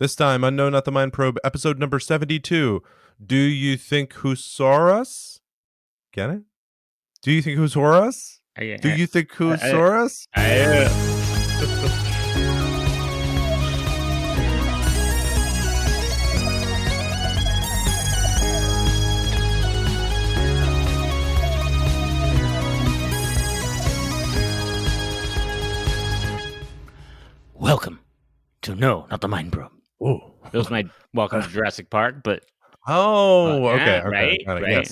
This time, Unknown Not the Mind Probe, episode number 72. Do you think who saw us? Get it? Do you think who saw us? Do you think who saw us? Welcome to No, Not the Mind Probe. Oh, That was my welcome to Jurassic Park, but okay. right.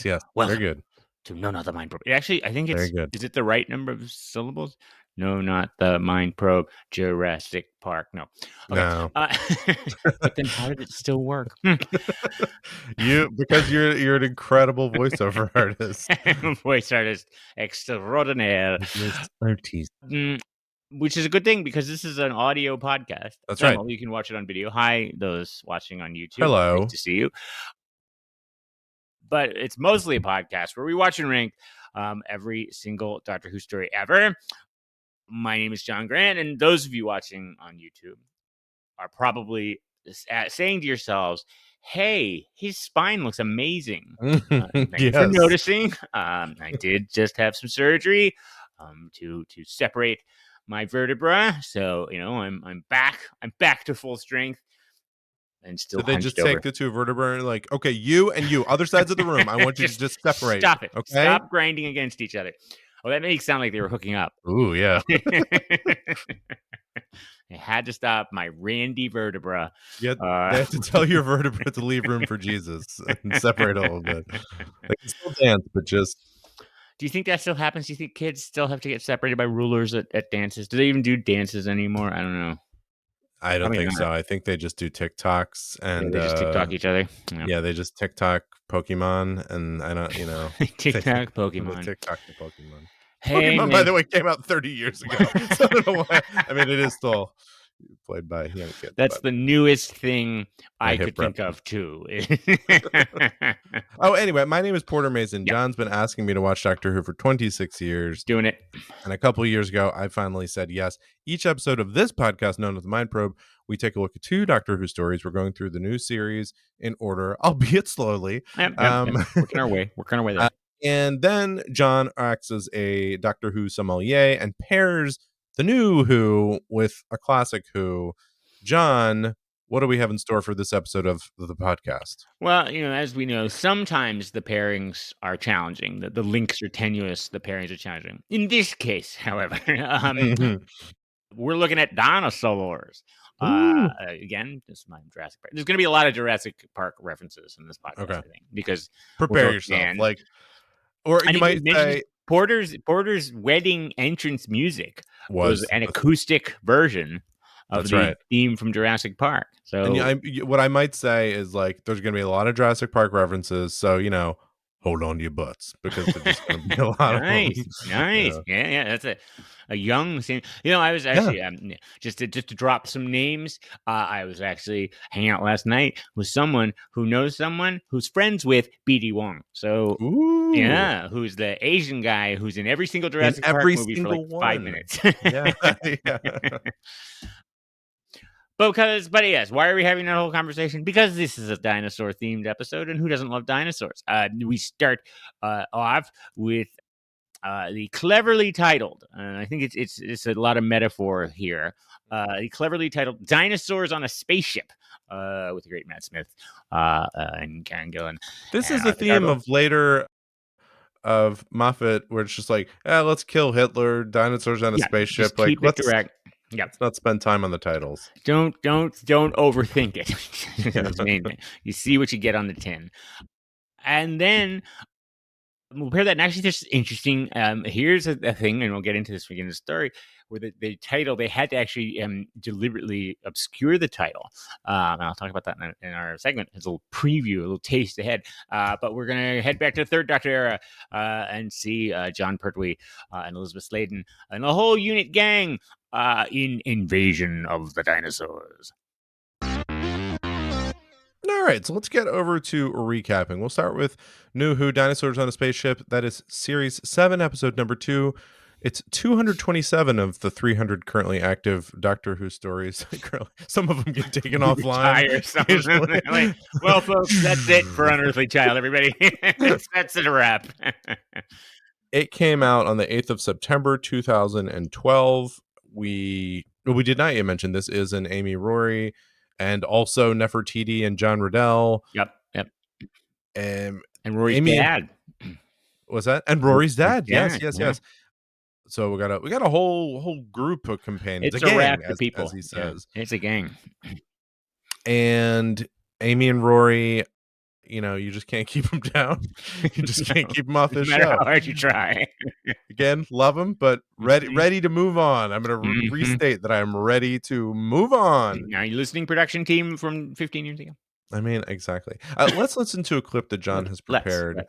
Yes. Welcome Very good. to No, Not the Mind Probe. Actually, I think Very good. is it the right number of syllables? No, not the Mind Probe. Jurassic Park. No. Okay. No. But then how did it still work? Because you're an incredible voiceover artist. Voice artist extraordinaire. Which is a good thing because this is an audio podcast. That's right. You can watch it on video. Hi, those watching on YouTube. Hello. Nice to see you. But it's mostly a podcast where we watch and rank every single Doctor Who story ever. My name is John Grant, and those of you watching on YouTube are probably saying to yourselves, hey, his spine looks amazing. Thank you for noticing. I did just have some surgery to separate my vertebra, so I'm back to full strength and still. Did they just take the two vertebrae and like, okay, you and you, other sides of the room, I want you to just separate. Stop it. Okay? Stop grinding against each other. Oh, that makes it sound like they were hooking up. Ooh, yeah. I had to stop my Randy vertebra. You have to tell your vertebra to leave room for Jesus and separate a little bit. They can still dance, but just. Do you think that still happens? Do you think kids still have to get separated by rulers at dances? Do they even do dances anymore? I don't know. I don't think so. I think they just do TikToks and they just TikTok each other. Yeah, they just TikTok Pokemon, and I don't, TikTok Pokemon. TikTok the Pokemon. Hey, Pokemon, by the way, came out 30 years ago. So I don't know why. I mean, it is still played by young kids. That's the newest thing I could think of too. Oh, anyway, my name is Porter Mason. Yep. John's been asking me to watch Doctor Who for 26 years. Doing it. And a couple of years ago, I finally said yes. Each episode of this podcast, known as the Mind Probe, we take a look at 2 Doctor Who stories. We're going through the new series in order, albeit slowly. Working our way there. And then John acts as a Doctor Who sommelier and pairs the new Who with a classic Who. John, what do we have in store for this episode of the podcast? Well, as we know, sometimes the pairings are challenging. The links are tenuous. The pairings are challenging. In this case, however, we're looking at Dinosaurs. Again, this is my Jurassic Park. There's going to be a lot of Jurassic Park references in this podcast, I think, because prepare yourself. Or you might say Porter's wedding entrance music was an acoustic version of the theme from Jurassic Park. So what I might say is there's going to be a lot of Jurassic Park references. So, hold on to your butts because there's just going to be a lot of them. Nice. Yeah. That's a young scene. I was actually just to drop some names. I was actually hanging out last night with someone who knows someone who's friends with BD Wong. So who's the Asian guy who's in every single Jurassic Park movie for 5 minutes. Yeah. But yes, why are we having that whole conversation? Because this is a dinosaur-themed episode, and who doesn't love dinosaurs? We start off with the cleverly titled, and I think it's a lot of metaphor here. The cleverly titled "Dinosaurs on a Spaceship" with the great Matt Smith and Karen Gillan. This is the theme of later of Moffat, where it's just let's kill Hitler, dinosaurs on a spaceship. Keep it direct. Yeah, let's not spend time on the titles. Don't overthink it. That's the main thing. You see what you get on the tin, and then we'll pair that. And actually, this is interesting. Here's a thing, and we'll get into this again in the story, where the title, they had to actually deliberately obscure the title. And I'll talk about that in our segment as a little preview, a little taste ahead. But we're going to head back to the Third Doctor era and see John Pertwee and Elizabeth Sladen and the whole unit gang in Invasion of the Dinosaurs. All right, so let's get over to recapping. We'll start with NuWho, Dinosaurs on a Spaceship. That is Series 7, Episode number 2. It's 227 of the 300 currently active Doctor Who stories. Some of them get taken offline. Retire some of them. Like, well, folks, that's it for Unearthly Child, everybody. That's a wrap. It came out on the 8th of September 2012. We did not yet mention this is an Amy Rory and also Nefertiti and John Riddell. Yep. And Rory's Amy dad. was that? And Rory's dad. Yeah. Yes. So we got a whole group of companions. It's a gang, wrap as, of people. as he says. Yeah, it's a gang. And Amy and Rory, you just can't keep them down. You just can't keep them off this no matter show. how hard you try. Again, love them, but ready to move on. I'm going to restate that I am ready to move on. Now you listening, production team from 15 years ago? I mean, exactly. Let's listen to a clip that John has prepared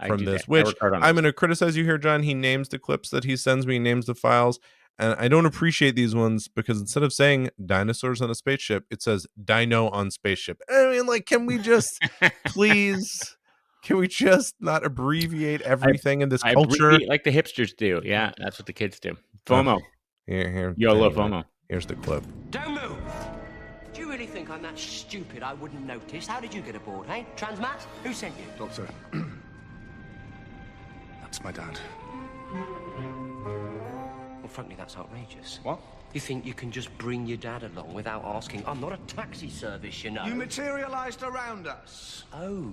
from this, which I'm going to criticize you here, John. He names the clips that he sends me, names the files. And I don't appreciate these ones because instead of saying dinosaurs on a spaceship, it says dino on spaceship. I mean, like, can we just please, can we just not abbreviate everything in this culture? Like the hipsters do. Yeah, that's what the kids do. FOMO. YOLO FOMO. Here's the clip. Don't move! Do you really think I'm that stupid I wouldn't notice? How did you get aboard, hey? Transmat? Who sent you? Doctor, that's my dad. Well, frankly, that's outrageous. What? You think you can just bring your dad along without asking? I'm not a taxi service, you know. You materialized around us. Oh,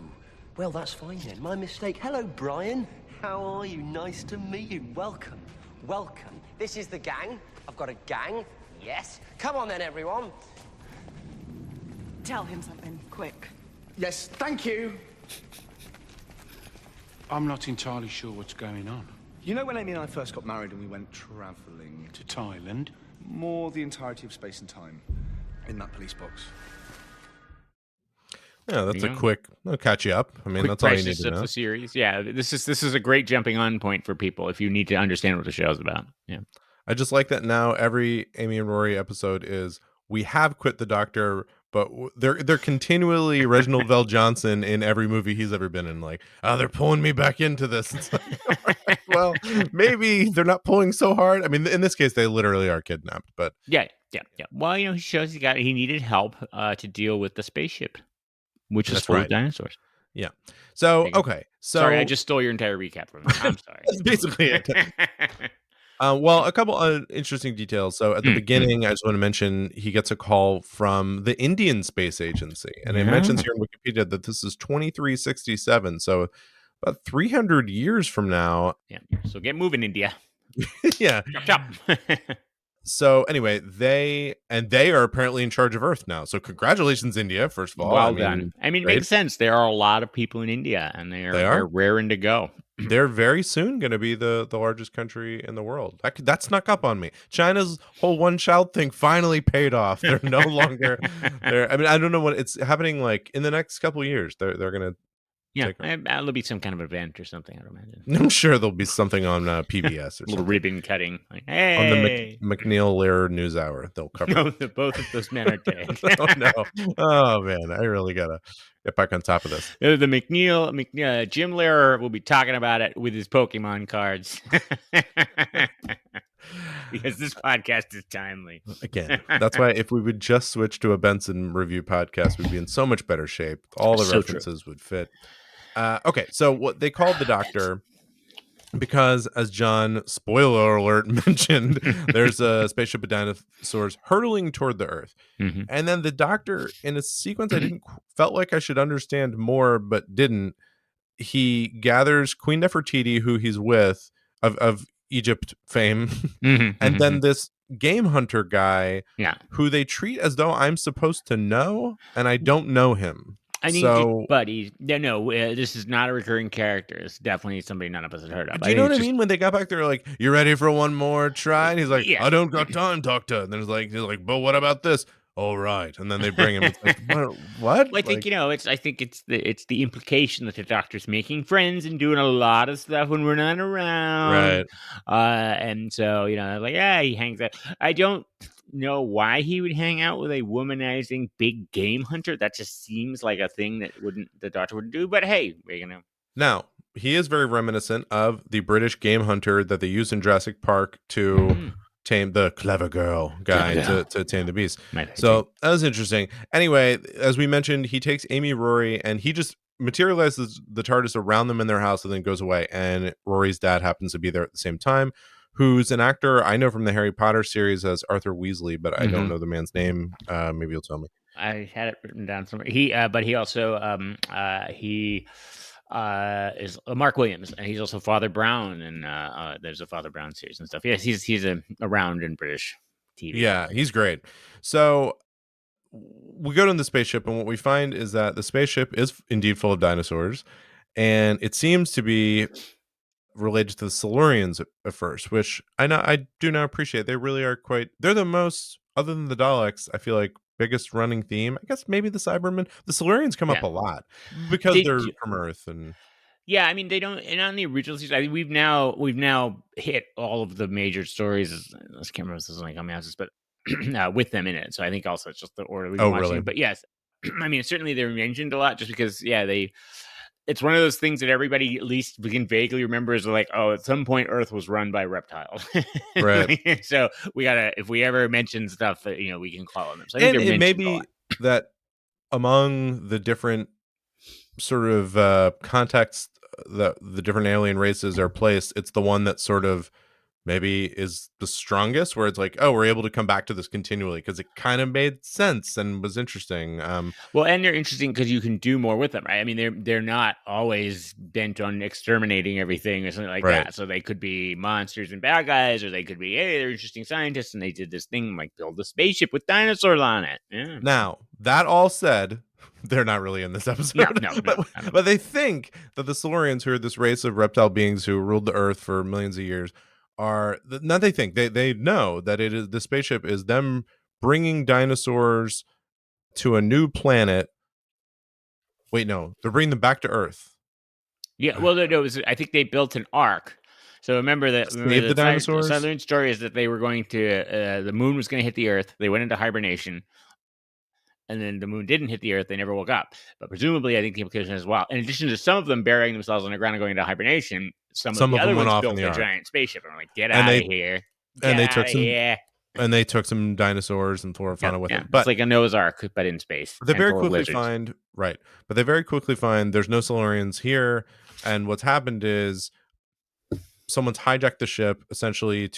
well, that's fine then. My mistake. Hello, Brian. How are you? Nice to meet you. Welcome. Welcome. This is the gang. I've got a gang. Yes. Come on then, everyone. Tell him something, quick. Yes, thank you. I'm not entirely sure what's going on. You know when Amy and I first got married and we went travelling to Thailand? More the entirety of space and time in that police box. Yeah, that's a quick. I'll catch you up. I mean, quick that's all you need to know. The series. Yeah, this is a great jumping on point for people if you need to understand what the show's about. Yeah, I just like that now. Every Amy and Rory episode is we have quit the Doctor, but they're continually Reginald Vell Johnson in every movie he's ever been in. Like, they're pulling me back into this. It's like, well, maybe they're not pulling so hard. I mean, in this case, they literally are kidnapped. But yeah. Well, he shows he needed help to deal with the spaceship, which is full of dinosaurs. Yeah. So okay. So sorry, I just stole your entire recap from me. I'm sorry. That's basically it. Well, a couple of interesting details. So at the beginning, I just want to mention he gets a call from the Indian Space Agency. And it mentions here in Wikipedia that this is 2367. So about 300 years from now. Yeah. So get moving, India. Yeah. Chop. So anyway, they are apparently in charge of Earth now. So congratulations, India, first of all. Well done. I mean, it makes sense. There are a lot of people in India, and they're raring to go. They're very soon going to be the largest country in the world. That snuck up on me. China's whole one-child thing finally paid off. They're no longer there. I mean, I don't know what it's happening like in the next couple of years. They're going to. Yeah, there'll be some kind of event or something, I'd imagine. I'm sure there'll be something on PBS or a little ribbon cutting. Like, hey! On the McNeil Lehrer NewsHour, they'll cover. No, both of those men are dead. Oh, no. Oh, man. I really got to get back on top of this. The McNeil, Jim Lehrer will be talking about it with his Pokemon cards. Because this podcast is timely. Again, that's why if we would just switch to a Benson review podcast, we'd be in so much better shape. All the references would fit. Okay, so what they called the Doctor because, as John, spoiler alert, mentioned, there's a spaceship of dinosaurs hurtling toward the Earth. Mm-hmm. And then the Doctor, in a sequence I felt like I should understand more, but didn't, he gathers Queen Nefertiti, who he's with, of Egypt fame, and then this game hunter guy who they treat as though I'm supposed to know, and I don't know him. I mean, this is not a recurring character. It's definitely somebody none of us had heard of. Do you know what I mean? When they got back, they're like, "You ready for one more try?" And he's like, "I don't got time, Doctor." And then he's like, "But what about this?" All right, and then they bring him. It's like, what? Well, I think it's the implication that the Doctor's making friends and doing a lot of stuff when we're not around, right? And so he hangs out. I don't know why he would hang out with a womanizing big game hunter. That just seems like a thing that the Doctor wouldn't do. But hey, we're gonna. Now, he is very reminiscent of the British game hunter that they used in Jurassic Park to tame the clever girl guy to tame the beast. So that was interesting. Anyway, as we mentioned, he takes Amy, Rory, and he just materializes the TARDIS around them in their house and then goes away. And Rory's dad happens to be there at the same time, who's an actor I know from the Harry Potter series as Arthur Weasley, but I don't know the man's name. Maybe you'll tell me. I had it written down somewhere. But he also is Mark Williams, and he's also Father Brown, and there's a Father Brown series and stuff. Yes, he's around in British TV. Yeah, he's great. So we go to the spaceship, and what we find is that the spaceship is indeed full of dinosaurs, and it seems to be related to the Silurians at first, which I do not appreciate. They really are they're the most, other than the Daleks, I feel like biggest running theme. I guess maybe the Cybermen. The Silurians come up a lot because they're from Earth. And yeah, I mean, they don't. And on the original season, I mean, we've now hit all of the major stories. I can't remember if this is like how but with them in it. So I think also it's just the order we've been watching. Really? It. But yes, I mean, certainly they're mentioned a lot just because, it's one of those things that everybody at least can vaguely remember is like, oh, at some point Earth was run by reptiles. Right. So we gotta, if we ever mention stuff that, we can call on them. So I think it may be that among the different sort of contexts that the different alien races are placed, it's the one that sort of maybe is the strongest, where it's like, oh, we're able to come back to this continually because it kind of made sense and was interesting. Well, and they're interesting because you can do more with them, right? I mean, they're not always bent on exterminating everything or something like that. So they could be monsters and bad guys, or they could be, hey, they're interesting scientists and they did this thing like build a spaceship with dinosaurs on it. Yeah. Now, that all said, they're not really in this episode. No. But they think that the Silurians, who are this race of reptile beings who ruled the Earth for millions of years, they know that it is, the spaceship is them bringing dinosaurs to a new planet. Wait, no, they're bringing them back to Earth. Yeah, well, no, I think they built an ark. So remember the dinosaurs. The Southern story is that they were going to the moon was going to hit the Earth. They went into hibernation, and then the moon didn't hit the Earth. They never woke up. But presumably, I think the implication is, well, in addition to some of them burying themselves on the ground and going into hibernation, some of the other ones built a giant spaceship and were like, get out of here. And they took some dinosaurs and flora fauna with them. But it's like a Noah's Ark, but in space. They very quickly find there's no Silurians here. And what's happened is someone's hijacked the ship essentially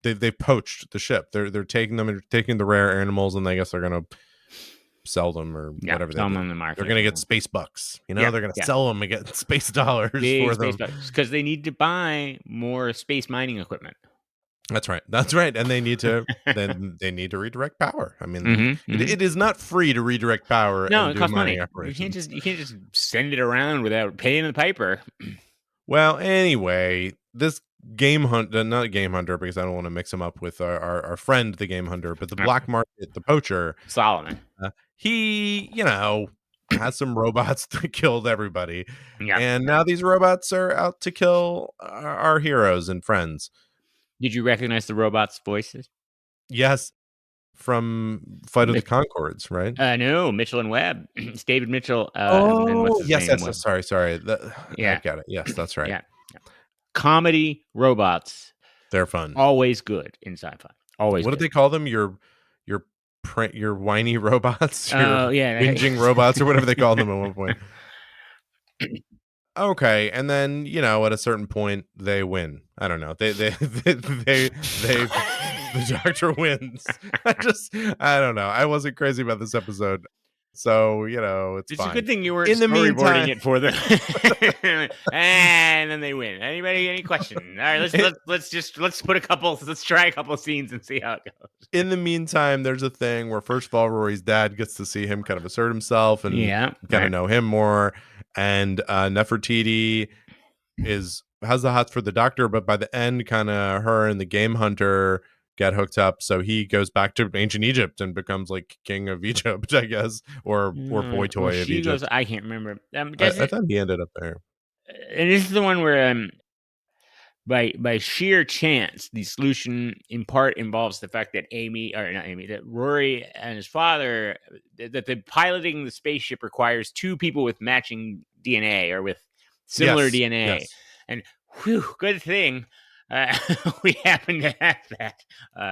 they poached the ship. They're taking the rare animals, and I guess they're gonna sell them or whatever. Sell them on the market. They're gonna get space bucks. They're gonna sell them and get space dollars for them because they need to buy more space mining equipment. That's right. And they need to redirect power. I mean, it is not free to redirect power. No, it costs money. You can't just send it around without paying the piper. Well, anyway, this game hunter, not game hunter, because I don't want to mix him up with our friend, the game hunter, but the black market, the poacher, Solomon. He, has some robots that killed everybody. Yeah. And now these robots are out to kill our heroes and friends. Did you recognize the robots' voices? Yes, from Flight of the Conchords, right? No, Mitchell and Webb. It's David Mitchell. Yes. Sorry. I got it. Yes, that's right. Yeah. Comedy robots. They're fun. Always good in sci-fi. Always. What did they call them? Your whiny robots. Whinging robots, or whatever they called them at one point. Okay, and then at a certain point they win. I don't know. The Doctor wins. I don't know. I wasn't crazy about this episode, so it's fine. A good thing you weren't storyboarding it for them. And then they win. Any question? All right, let's try a couple of scenes and see how it goes. In the meantime, there's a thing where first of all, Rory's dad gets to see him kind of assert himself and kind of know him more. And Nefertiti has the hots for the Doctor, but by the end, kind of her and the game hunter get hooked up. So he goes back to ancient Egypt and becomes like king of Egypt, I guess, or boy toy of Egypt. I can't remember. I thought he ended up there. And this is the one where by sheer chance, the solution in part involves the fact that that Rory and his father, that the piloting the spaceship requires two people with matching DNA or with similar Yes, DNA, yes. and whew, good thing we happen to have that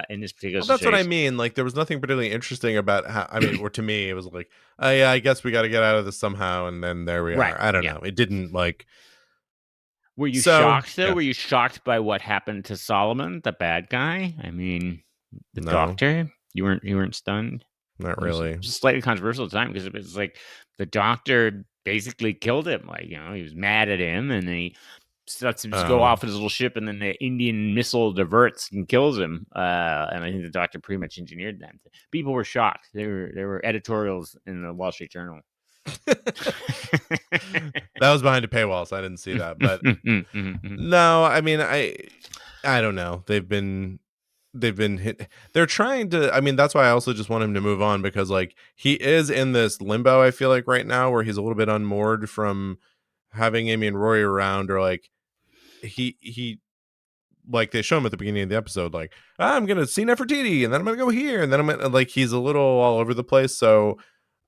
in this particular Well, that's what I situation. mean. Like, there was nothing particularly interesting about how. I mean, or to me, it was like, oh yeah, I guess we got to get out of this somehow, and then there we Right. are. I don't Yeah. know. It didn't like. Were you So shocked though? yeah, Were you shocked by what happened to Solomon, the bad guy? I mean, the no, doctor. You weren't stunned. not It was really. slightly controversial at the time because it was like the doctor basically killed him. Like, he was mad at him, and then he lets him just go Oh, off with his little ship, and then the Indian missile diverts and kills him. And I think the doctor pretty much engineered that. People were shocked. There were editorials in the Wall Street Journal. that was behind a paywall, so I didn't see that. But no, I mean, I don't know. They've been hit. They're trying to. I mean, that's why I also just want him to move on, because like he is in this limbo. I feel like right now where he's a little bit unmoored from having Amy and Rory around, or like he like they show him at the beginning of the episode, like I'm gonna see Nefertiti, and then I'm gonna go here, and then I'm gonna, like, he's a little all over the place. So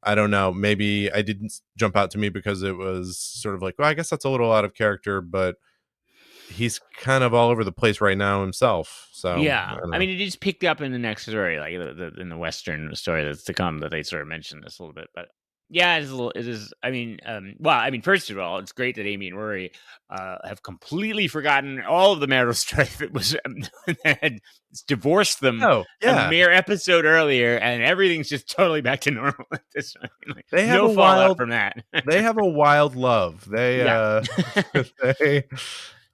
I don't know. Maybe I didn't jump out to me because it was sort of like, well, I guess that's a little out of character, but he's kind of all over the place right now himself. So I Yeah, don't I know. mean, it is picked up in the next story, like in the Western story that's to come, that they sort of mention this a little bit. But yeah, it is a little. It is. I mean, well, I mean, first of all, it's great that Amy and Rory have completely forgotten all of the marital strife that was that had divorced them Oh a yeah, mere episode earlier, and everything's just totally back to normal at this point. Like, they have no a fallout wild from that. they have a wild love. They Yeah. they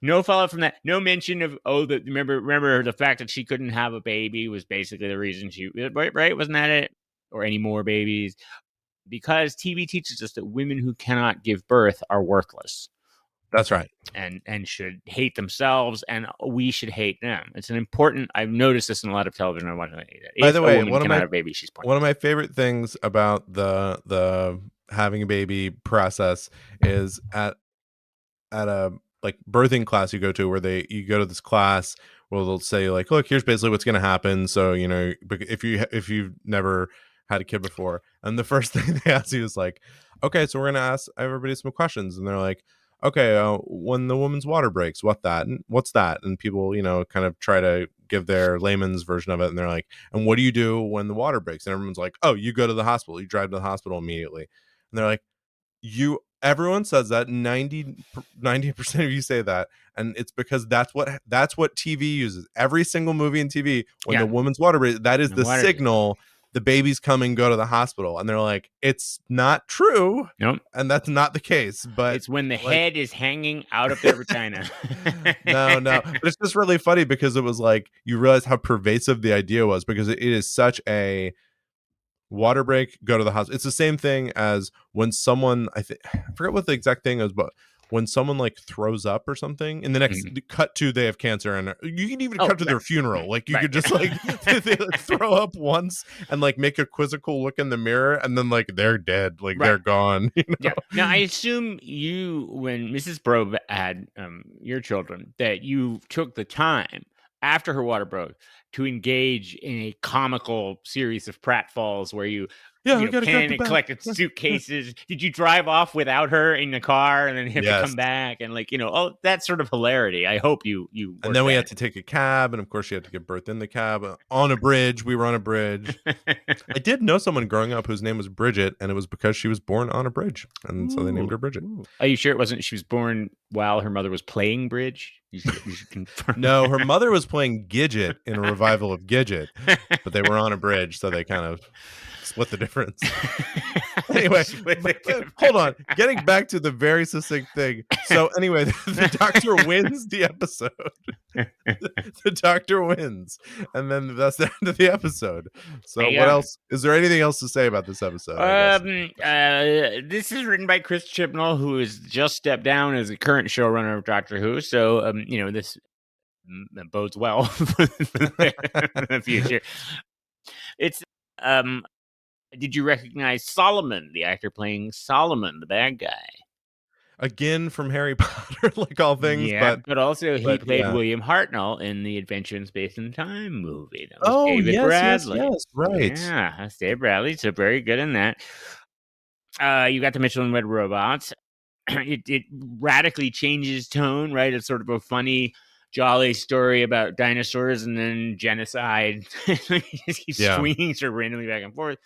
No fallout from that. No mention of remember the fact that she couldn't have a baby was basically the reason she right, wasn't that it? Or any more babies? Because TV teaches us that women who cannot give birth are worthless that's right. and should hate themselves, and we should hate them. It's an important. I've noticed this in a lot of television I watch. By If the a way, woman cannot have a baby, she's pointless. one of my favorite things about the having a baby process is at a like birthing class you go to, where you go to this class where they'll say like, look, here's basically what's going to happen. So if you've never had a kid before, and the first thing they ask you is like, okay, so we're going to ask everybody some questions, and they're like, okay, when the woman's water breaks, what's that? And people kind of try to give their layman's version of it, and they're like, and what do you do when the water breaks? And everyone's like, oh, you go to the hospital, you drive to the hospital immediately. And they're like, everyone says that 90% of you say that, and it's because that's what TV uses. Every single movie and TV, when the woman's water breaks, that is the signal the baby's coming, go to the hospital. And they're like, it's not true. Nope. And that's not the case, but it's when the head is hanging out of their vagina. no, but it's just really funny because it was like you realize how pervasive the idea was, because it is such a water break, go to the hospital. It's the same thing as when someone, I forget what the exact thing is, but when someone like throws up or something, in the next cut to they have cancer, and you can even cut to their funeral. Like you could just like they throw up once and like make a quizzical look in the mirror, and then like they're dead, like they're gone. Yeah. Now I assume you, when Mrs. Brobe had your children, that you took the time after her water broke to engage in a comical series of pratfalls where you panicked and collected suitcases. Did you drive off without her in the car and then have to come back and that sort of hilarity? I hope you. And then we had to take a cab, and of course she had to give birth in the cab on a bridge. We were on a bridge. I did know someone growing up whose name was Bridget, and it was because she was born on a bridge, and so they named her Bridget. Are you sure it wasn't? She was born while her mother was playing bridge. You should confirm. No, her mother was playing Gidget in a revival of Gidget, but they were on a bridge, so they kind of split the difference. Anyway, hold on. Getting back to the very succinct thing. So anyway, the doctor wins the episode. The doctor wins, and then that's the end of the episode. So what else? Is there anything else to say about this episode? This is written by Chris Chibnall, who has just stepped down as the current showrunner of Doctor Who. So this bodes well for the future. It's did you recognize Solomon, the actor playing Solomon, the bad guy? Again, from Harry Potter, like all things. Yeah, but also he played William Hartnell in the Adventure in Space and Time movie. That was David Bradley. Yes, right. Yeah, that's David Bradley. So very good in that. You got the Mitchell and Webb robots. it radically changes tone, right? It's sort of a funny, jolly story about dinosaurs and then genocide. He just keeps swinging sort of randomly back and forth.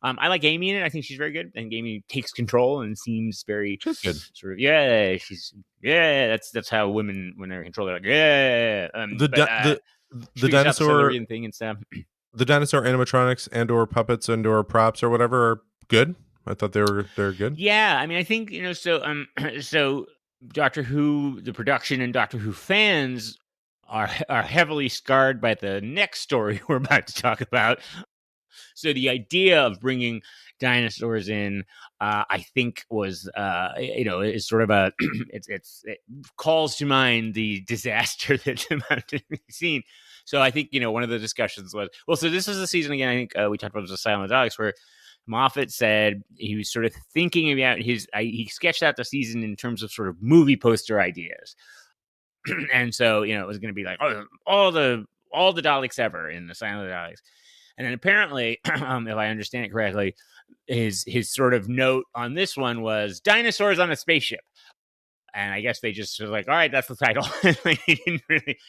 I like Amy in it. I think she's very good. I think Amy takes control and seems very good. Sort of, that's how women, when they're in control, they're like, The dinosaur thing and stuff. The dinosaur animatronics and or puppets and or props or whatever are good. I thought they're good. Yeah, I mean, I think, so Doctor Who, the production and Doctor Who fans are heavily scarred by the next story we're about to talk about. So the idea of bringing dinosaurs in, I think, was is sort of a it calls to mind the disaster that's about to be seen. So I think one of the discussions was, well, so this was the season again. I think we talked about the Asylum of the Daleks, where Moffat said he was sort of thinking about he sketched out the season in terms of sort of movie poster ideas, and so it was going to be like all the Daleks ever in the Asylum of the Daleks. And then apparently, if I understand it correctly, his sort of note on this one was dinosaurs on a spaceship. And I guess they just were like, all right, that's the title.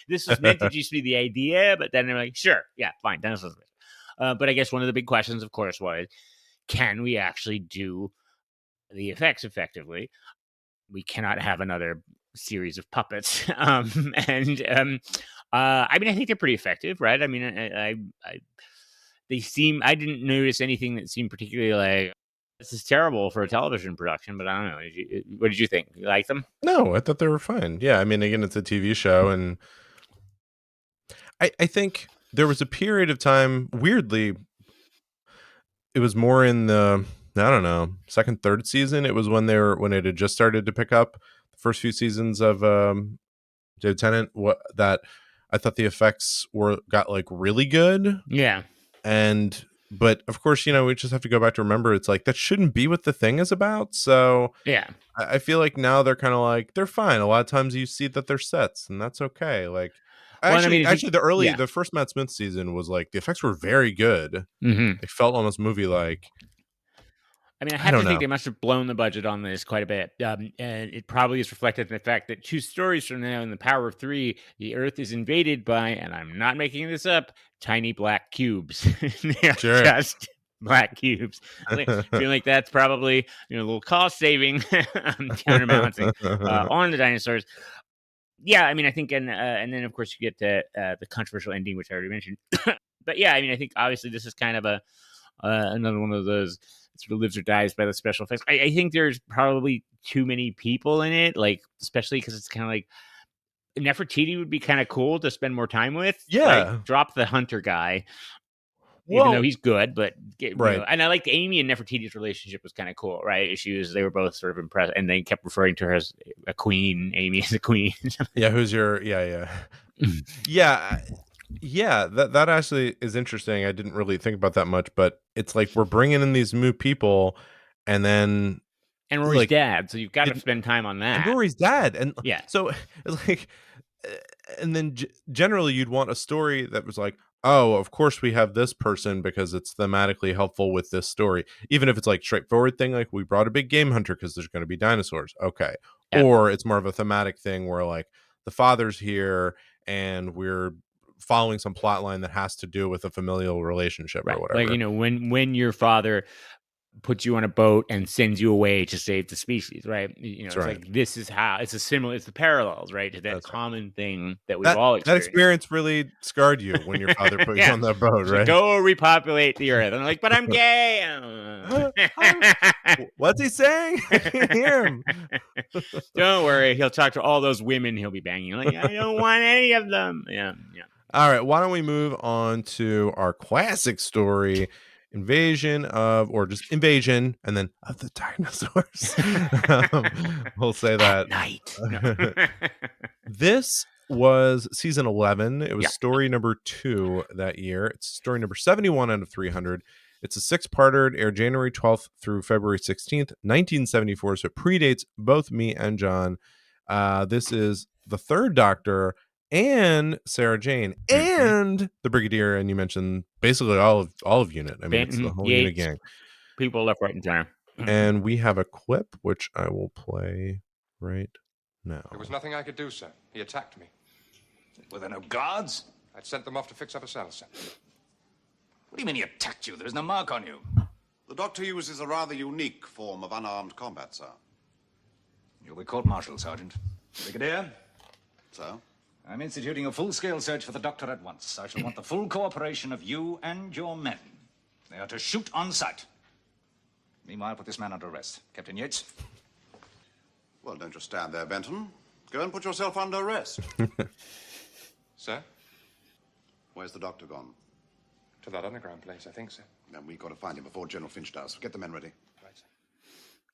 This was meant to just be the idea, but then they're like, sure, yeah, fine, dinosaurs. But I guess one of the big questions, of course, was, can we actually do the effects effectively? We cannot have another series of puppets. I mean, I think they're pretty effective, right? I mean, I didn't notice anything that seemed particularly like, this is terrible for a television production, but I don't know. What did you think? You like them? No, I thought they were fine. Yeah, I mean, again, it's a TV show, and I think there was a period of time, weirdly, it was more in the, I don't know, second, third season. It was when it had just started to pick up the first few seasons of David Tennant. That I thought the effects got like really good. Yeah. But of course, we just have to go back to remember it's like that shouldn't be what the thing is about. So yeah, I feel like now they're kind of like, they're fine. A lot of times you see that they're sets, and that's okay. Like, the first Matt Smith season was like the effects were very good. Mm-hmm. They felt almost movie like. I mean, I have to think they must have blown the budget on this quite a bit. And it probably is reflected in the fact that 2 stories from now, in the Power of 3, the Earth is invaded by, and I'm not making this up, tiny black cubes. They're just black cubes. I feel like that's probably a little cost saving, counterbalancing on the dinosaurs. Yeah, I mean, I think, and then of course you get the controversial ending, which I already mentioned. But yeah, I mean, I think obviously this is kind of another one of those sort of lives or dies by the special effects. I think there's probably too many people in it, like, especially because it's kind of like Nefertiti would be kind of cool to spend more time with. Yeah, like, drop the hunter guy, even though he's good, but right. And I liked Amy and Nefertiti's relationship was kind of cool, right? They were both sort of impressed, and they kept referring to her as a queen. Amy as a queen. Yeah, who's your Yeah, that actually is interesting. I didn't really think about that much, but it's like we're bringing in these new people, and then Rory's dad, so you've got to spend time on that. And Rory's dad, and yeah, so like, and then generally you'd want a story that was like, oh, of course we have this person because it's thematically helpful with this story, even if it's like straightforward thing, like we brought a big game hunter because there's going to be dinosaurs, okay, or it's more of a thematic thing where like the father's here and we're following some plot line that has to do with a familial relationship or whatever. Like, when your father puts you on a boat and sends you away to save the species, right? It's like, this is how it's the parallels, right, to that common thing that we've all experienced. That experience really scarred you when your father put you on that boat, right? Go repopulate the earth. And I'm like, but I'm gay. What's he saying? I can't hear him. Don't worry, he'll talk to all those women he'll be banging. Like, I don't want any of them. Yeah. All right, why don't we move on to our classic story, invasion, and then of the dinosaurs. We'll say that. At night. This was season 11. It was story number 2 that year. It's story number 71 out of 300. It's a 6-parter. It aired January 12th through February 16th, 1974. So it predates both me and John. This is the third Doctor and Sarah Jane and the Brigadier, and you mentioned basically all of UNIT. I mean, it's the whole UNIT gang. People left, right, and center. And we have a quip, which I will play right now. There was nothing I could do, sir. He attacked me. Were there no guards? I'd sent them off to fix up a cell, sir. What do you mean he attacked you? There's no mark on you. The Doctor uses a rather unique form of unarmed combat, sir. You'll be court-martialed, Sergeant. Brigadier, So? I'm instituting a full-scale search for the Doctor at once. I shall want the full cooperation of you and your men. They are to shoot on sight. Meanwhile, put this man under arrest. Captain Yates? Well, don't just stand there, Benton. Go and put yourself under arrest. Sir? Where's the Doctor gone? To that underground place, I think, sir. Then we've got to find him before General Finch does. Get the men ready. Right, sir.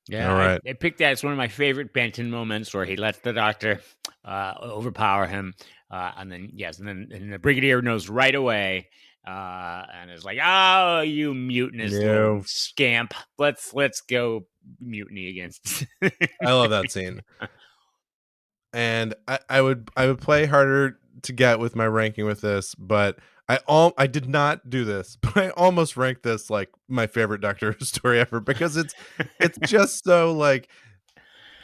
Yeah, All right. I picked that as one of my favorite Benton moments where he lets the Doctor overpower him, and then and the Brigadier knows right away, and is like, "Oh, you mutinous little scamp! Let's go mutiny against." I love that scene. And I would play harder to get with my ranking with this, but I did not do this, but I almost ranked this like my favorite Doctor Who story ever, because it's just so, like,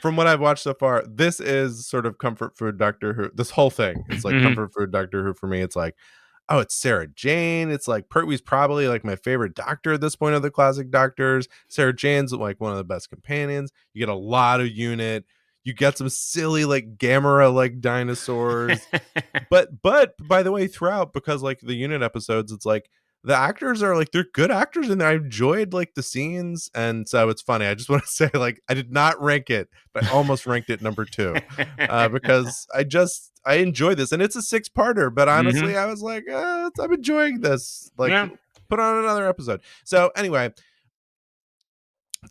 from what I've watched so far, this is sort of comfort food Doctor Who. This whole thing, it's like comfort food Doctor Who for me. It's like, oh, it's Sarah Jane. It's like Pertwee's probably like my favorite Doctor at this point of the classic Doctors. Sarah Jane's like one of the best companions. You get a lot of unit. You get some silly like Gamera like dinosaurs. but by the way, throughout, because like the unit episodes, it's like the actors are like, they're good actors, and I enjoyed like the scenes, and so it's funny. I just want to say, like, I did not rank it, but I almost ranked it number 2 because I enjoy this, and it's a 6-parter. But honestly, I was like, I'm enjoying this. Like, put on another episode. So anyway,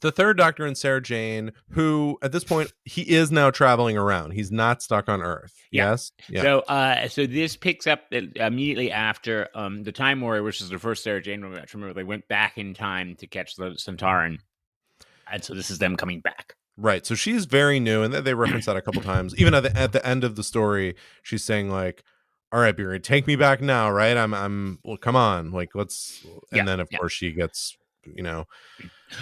the third Doctor and Sarah Jane, who at this point he is now traveling around. He's not stuck on Earth. Yeah. Yes. Yeah. So this picks up immediately after the Time Warrior, which is the first Sarah Jane match. Remember, they went back in time to catch the Centauran, and so this is them coming back. Right. So she's very new, and they reference that a couple times. Even at the end of the story, she's saying like, "All right, Beery, take me back now, right? I'm well, come on, like let's." And then of course she gets, now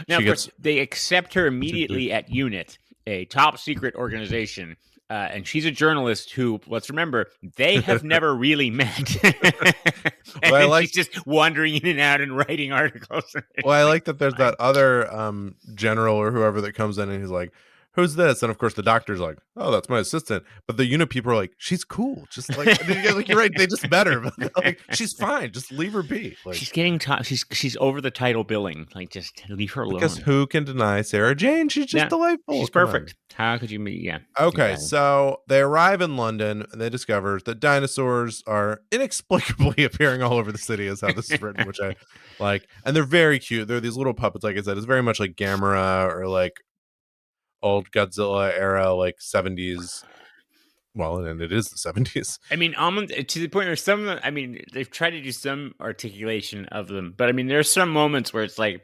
of course, they accept her immediately at UNIT, a top secret organization, and she's a journalist who, let's remember, they have never really met. And she's just wandering in and out and writing articles. Well, I like that there's that other general or whoever that comes in and he's like, "Who's this?" And of course the Doctor's like, "Oh, that's my assistant." But the unit people are like, "She's cool." Just like, you're right. They just met her. But like, she's fine. Just leave her be. Like, she's getting she's over the title billing. Like, just leave her alone. Because who can deny Sarah Jane? She's just delightful. She's perfect. How could you meet? Yeah. Okay, so they arrive in London and they discover that dinosaurs are inexplicably appearing all over the city, is how this is written, which I like. And they're very cute. They're these little puppets, like I said. It's very much like Gamera or like old Godzilla era, like 70s. Well, and it is the 70s. I mean, almost to the point where some of them, I mean, they've tried to do some articulation of them, but I mean, there's some moments where it's like,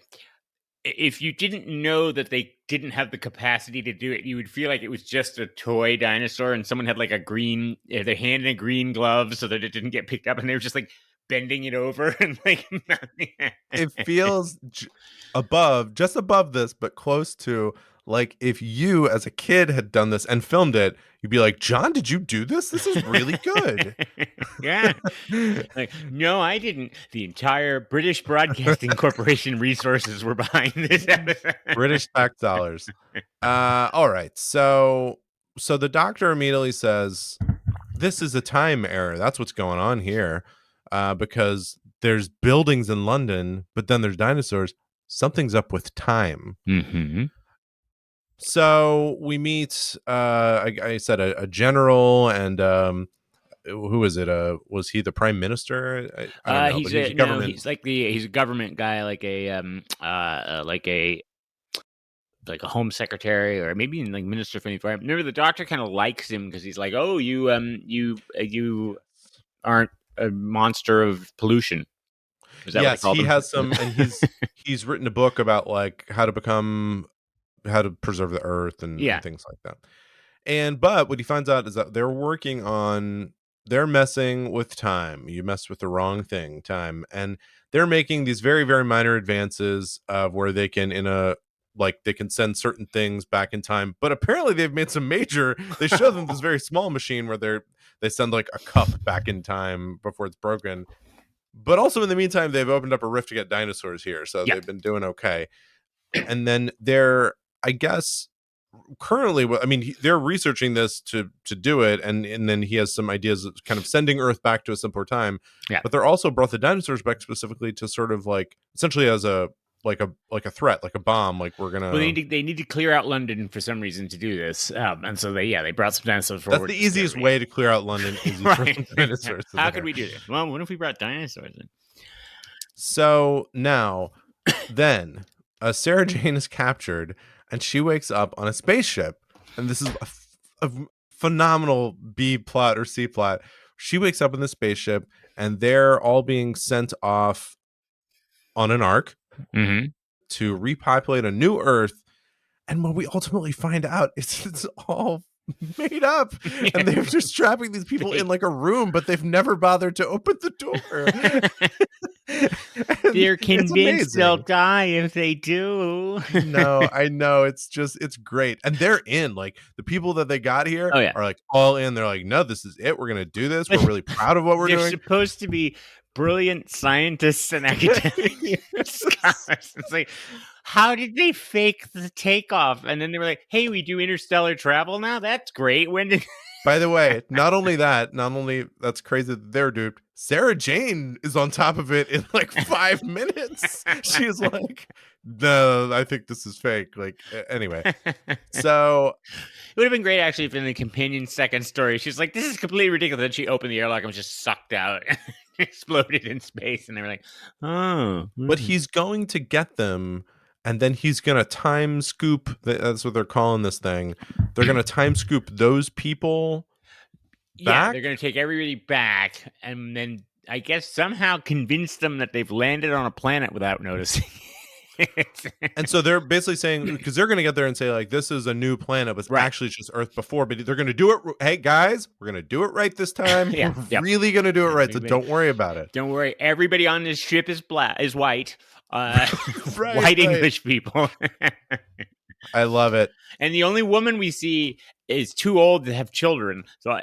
if you didn't know that they didn't have the capacity to do it, you would feel like it was just a toy dinosaur and someone had like a green, their hand in a green glove so that it didn't get picked up, and they were just like bending it over and like. It feels just above this, but close to, like, if you as a kid had done this and filmed it, you'd be like, "John, did you do this? This is really good." Yeah. Like, no, I didn't. The entire British Broadcasting Corporation resources were behind this episode. British tax dollars. All right. So the Doctor immediately says, "This is a time error. That's what's going on here." Because there's buildings in London, but then there's dinosaurs. Something's up with time. Mm-hmm. So we meet, I said a general, and who is it? Was he the prime minister? I don't know. He's he's a government guy, like a home secretary, or maybe even like minister for the environment. Remember, the Doctor kind of likes him because he's like, "Oh, you aren't a monster of pollution." Yes, he has some, and he's written a book about like how to preserve the earth and things like that. But what he finds out is that they're messing with time. You messed with the wrong thing, time. And they're making these very, very minor advances of where they can, in a like they can send certain things back in time. But apparently they've made some major. They show them this very small machine where they send like a cup back in time before it's broken. But also in the meantime, they've opened up a rift to get dinosaurs here, so they've been doing okay. And then they're, I guess, currently, I mean, they're researching this to do it, and then he has some ideas of kind of sending Earth back to a simpler time. Yeah. But they're also brought the dinosaurs back specifically to sort of like essentially as a threat, like a bomb. Like we're gonna. Well, they need to clear out London for some reason to do this, and so they brought some dinosaurs forward. That's the easiest way to clear out London. Is Right. Dinosaurs How could we do this? Well, what if we brought dinosaurs in? So now, then, Sarah Jane is captured, and she wakes up on a spaceship, and this is a phenomenal B plot or C plot. She wakes up in the spaceship, and they're all being sent off on an ark to repopulate a new Earth. And what we ultimately find out is it's all made up, and they're just trapping these people in like a room, but they've never bothered to open the door. They're convinced they'll die if they do. No, I know, it's great. And they're in, like, the people that they got here are like all in. They're like, no, this is it, we're gonna do this, we're really proud of what we're doing. They're supposed to be brilliant scientists and academic scholars. It's like, how did they fake the takeoff? And then they were like, hey, we do interstellar travel now? That's great. When did By the way, not only that's crazy that they're duped, Sarah Jane is on top of it in like 5 minutes. She's like, no, I think this is fake. Like, anyway. So it would have been great actually if in the companion second story, she's like, this is completely ridiculous. Then she opened the airlock and was just sucked out, exploded in space. And they were like, oh. But he's going to get them, and then he's going to time scoop. That's what they're calling this thing. They're going to time scoop those people back. They're going to take everybody back, and then I guess somehow convince them that they've landed on a planet without noticing. And so they're basically saying, because they're going to get there and say like, this is a new planet, but it's actually just Earth before, but they're going to do it. Hey guys, we're going to do it right this time. We're really going to do it right. So don't worry about it. Don't worry. Everybody on this ship is white. White English people. I love it. And the only woman we see is too old to have children. So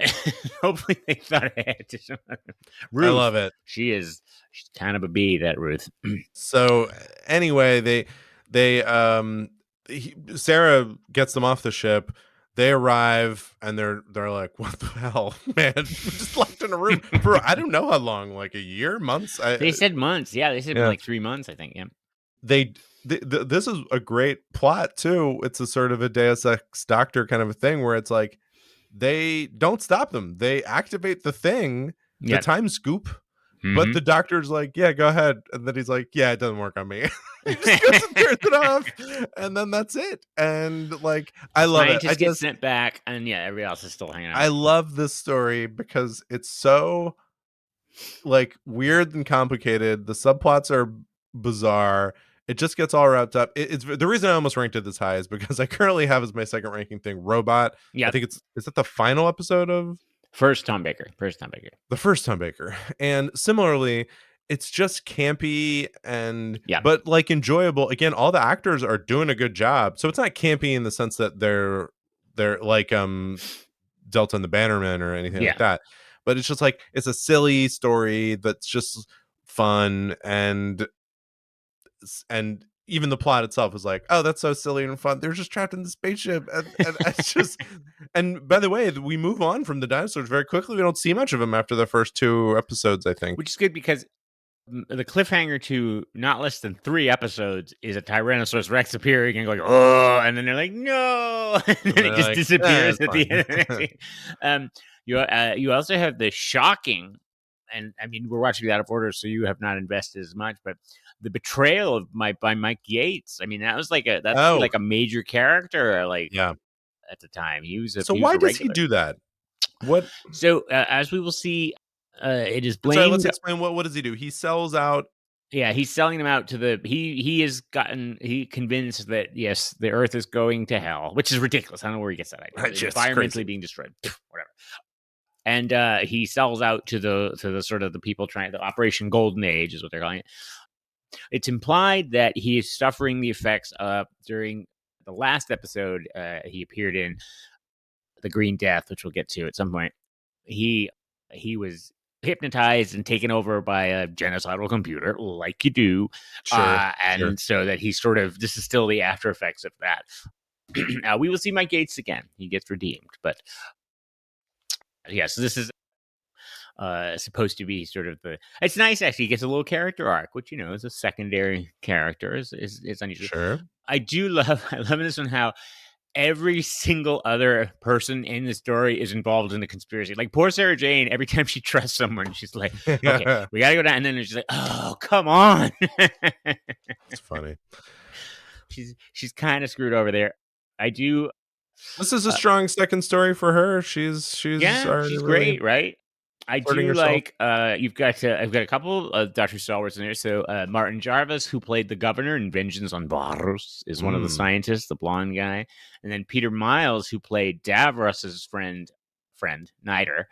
hopefully they thought ahead. Ruth, I love it. She's kind of a bee, that Ruth. So anyway, Sarah gets them off the ship. They arrive and they're like, what the hell, man? We're just locked in a room for I don't know how long, like a year, months. They said months. Yeah, they said like 3 months, I think. Yeah. This is a great plot too. It's a sort of a Deus Ex Doctor kind of a thing where it's like they don't stop them. They activate the thing, the time scoop. But the doctor's like, yeah, go ahead. And then he's like, yeah, it doesn't work on me. He just goes and turns it off. And then that's it. And like, I love it. I get sent back. And yeah, everybody else is still hanging out. I love this story because it's so like weird and complicated. The subplots are bizarre. It just gets all wrapped up. It's the reason I almost ranked it this high is because I currently have as my second ranking thing Robot. Yeah. I think is that the final episode of First Tom Baker. The first Tom Baker. And similarly, it's just campy but like enjoyable. Again, all the actors are doing a good job. So it's not campy in the sense that they're like Delta and the Bannermen or anything like that. But it's just like it's a silly story that's just fun and even the plot itself is like, oh, that's so silly and fun. They're just trapped in the spaceship. And it's just, and by the way, we move on from the dinosaurs very quickly. We don't see much of them after the first 2 episodes, I think. Which is good because the cliffhanger to not less than 3 episodes is a Tyrannosaurus Rex appearing and going, oh, and then they're like, no, and then it just disappears at the end of the scene. You also have the shocking, and I mean, we're watching it out of order, so you have not invested as much, but the betrayal of by Mike Yates. I mean, that was like like a major character, like at the time. He was why does he do that? What? So as we will see, it is blamed. So let's explain what does he do? He sells out. Yeah, he's selling them out to the. He convinced that yes, the Earth is going to hell, which is ridiculous. I don't know where he gets that idea. It's environmentally being destroyed, whatever. And he sells out to the sort of the people trying the Operation Golden Age is what they're calling it. it's implied that he is suffering the effects of during the last episode he appeared in, The Green Death, which we'll get to at some point. He was hypnotized and taken over by a genocidal computer, like you do. And so that he's sort of, this is still the after effects of that. We will see Mike Gates again. He gets redeemed. But yeah, so this is supposed to be sort of it's nice actually. He gets a little character arc, which, you know, is a secondary character. Is unusual. Sure. I love this one, how every single other person in the story is involved in the conspiracy. Like poor Sarah Jane, every time she trusts someone, she's like, okay, we gotta go down. And then she's like, oh, come on. It's funny. She's kind of screwed over there. I do. This is a strong second story for her. She's great, right? I do like I've got a couple of Dr. Star Wars in there. So Martin Jarvis, who played the governor in Vengeance on Varus, is one of the scientists, the blonde guy. And then Peter Miles, who played Davros's friend Nider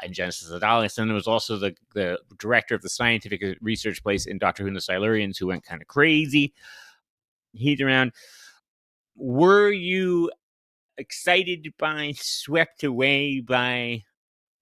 in Genesis of the Daleks. And there was also the director of the scientific research place in Doctor Who and the Silurians, who went kind of crazy. He's around. Were you excited by, swept away by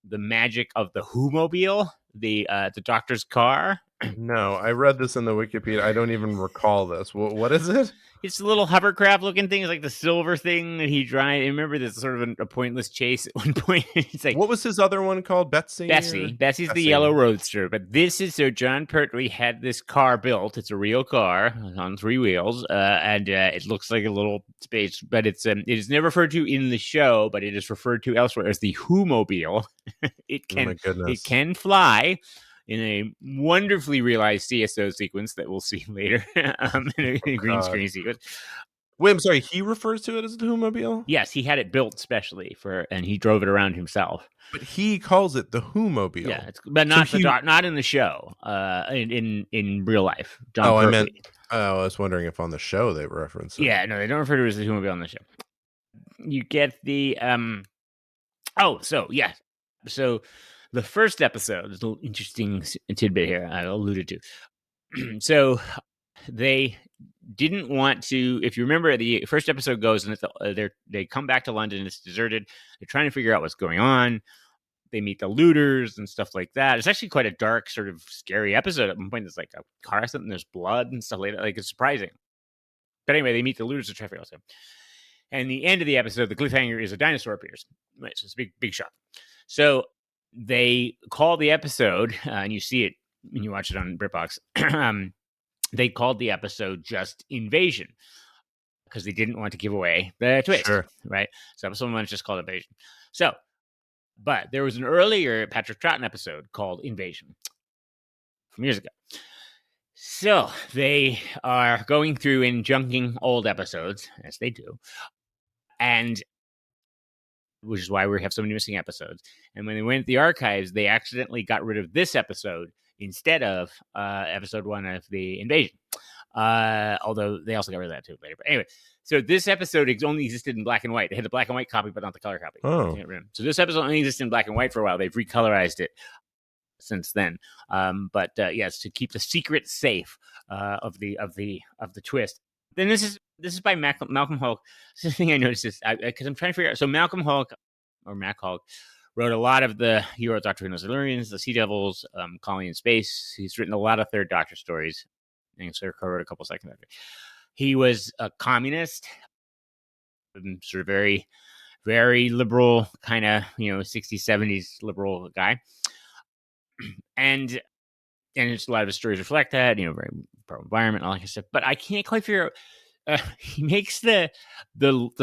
the magic of the Who-mobile, the Doctor's car? No, I read this in the Wikipedia. I don't even recall this. What is it? It's a little hovercraft looking thing. It's like the silver thing that he drives. I remember this sort of a pointless chase at one point. It's like, what was his other one called? Betsy's the yellow roadster. But this is, so John Pertwee had this car built. It's a real car on 3 wheels, and it looks like a little space. But it is never referred to in the show, but it is referred to elsewhere as the Who-mobile. It can fly in a wonderfully realized CSO sequence that we'll see later, in a green screen sequence. Wait, I'm sorry. He refers to it as the Who-mobile? Yes, he had it built specially and he drove it around himself. But he calls it the Who-mobile. Yeah, but not not in the show. In real life. John Pertwee. I was wondering if on the show they reference it. Yeah, no, they don't refer to it as the Who-mobile on the show. You get the So the first episode is a little interesting tidbit here I alluded to. So they didn't want to, if you remember, the first episode goes and they come back to London, it's deserted. They're trying to figure out what's going on. They meet the looters and stuff like that. It's actually quite a dark, sort of scary episode. At one point, there's like a car accident and there's blood and stuff like that. Like, it's surprising. But anyway, they meet the looters to try to figure out something. And the end of the episode, the cliffhanger is a dinosaur appears. Right, so it's a big shock. So they call the episode, and you see it when you watch it on BritBox. They called the episode just Invasion because they didn't want to give away the twist, right? So episode 1 is just called Invasion. So, but there was an earlier Patrick Troughton episode called Invasion from years ago. So they are going through and junking old episodes, as they do, and which is why we have so many missing episodes. And when they went to the archives, they accidentally got rid of this episode instead of episode 1 of the Invasion. Although they also got rid of that too later. But anyway, so this episode only existed in black and white. They had the black and white copy, but not the color copy. Oh. So this episode only existed in black and white for a while. They've recolorized it since then. But yes, to keep the secret safe of the twist. Then this is by Malcolm Hulke. This is the thing I noticed is because I'm trying to figure out. So Malcolm Hulke, or Mac Hulke, wrote a lot of the Hero Doctor Who and the Silurians, the Sea Devils, Colony in Space. He's written a lot of Third Doctor stories. And so I wrote a couple second Doctor. He was a communist, sort of very, very liberal, kind of 60s, 70s liberal guy, and just a lot of his stories reflect that. Very pro-environment, all that kind of stuff. But I can't quite figure out. He makes the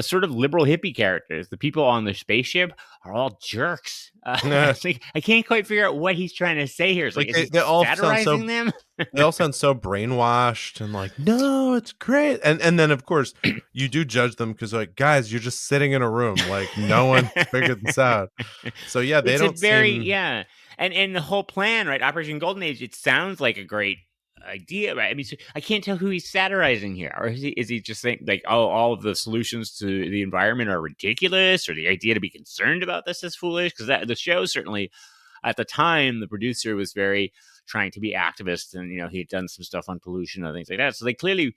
sort of liberal hippie characters, the people on the spaceship, are all jerks. It's like, I can't quite figure out what he's trying to say here. It's like, is he all satirizing them? They all sound so brainwashed and like, no, it's great. And then of course you do judge them because like, guys, you're just sitting in a room, like no one figured this out. So yeah, they don't seem... yeah. And the whole plan, right? Operation Golden Age, it sounds like a great idea, right? I mean, so I can't tell who he's satirizing here, or is he just saying like, oh, all of the solutions to the environment are ridiculous, or the idea to be concerned about this is foolish? Because the show certainly, at the time, the producer was very trying to be activists, and he had done some stuff on pollution and things like that. So they clearly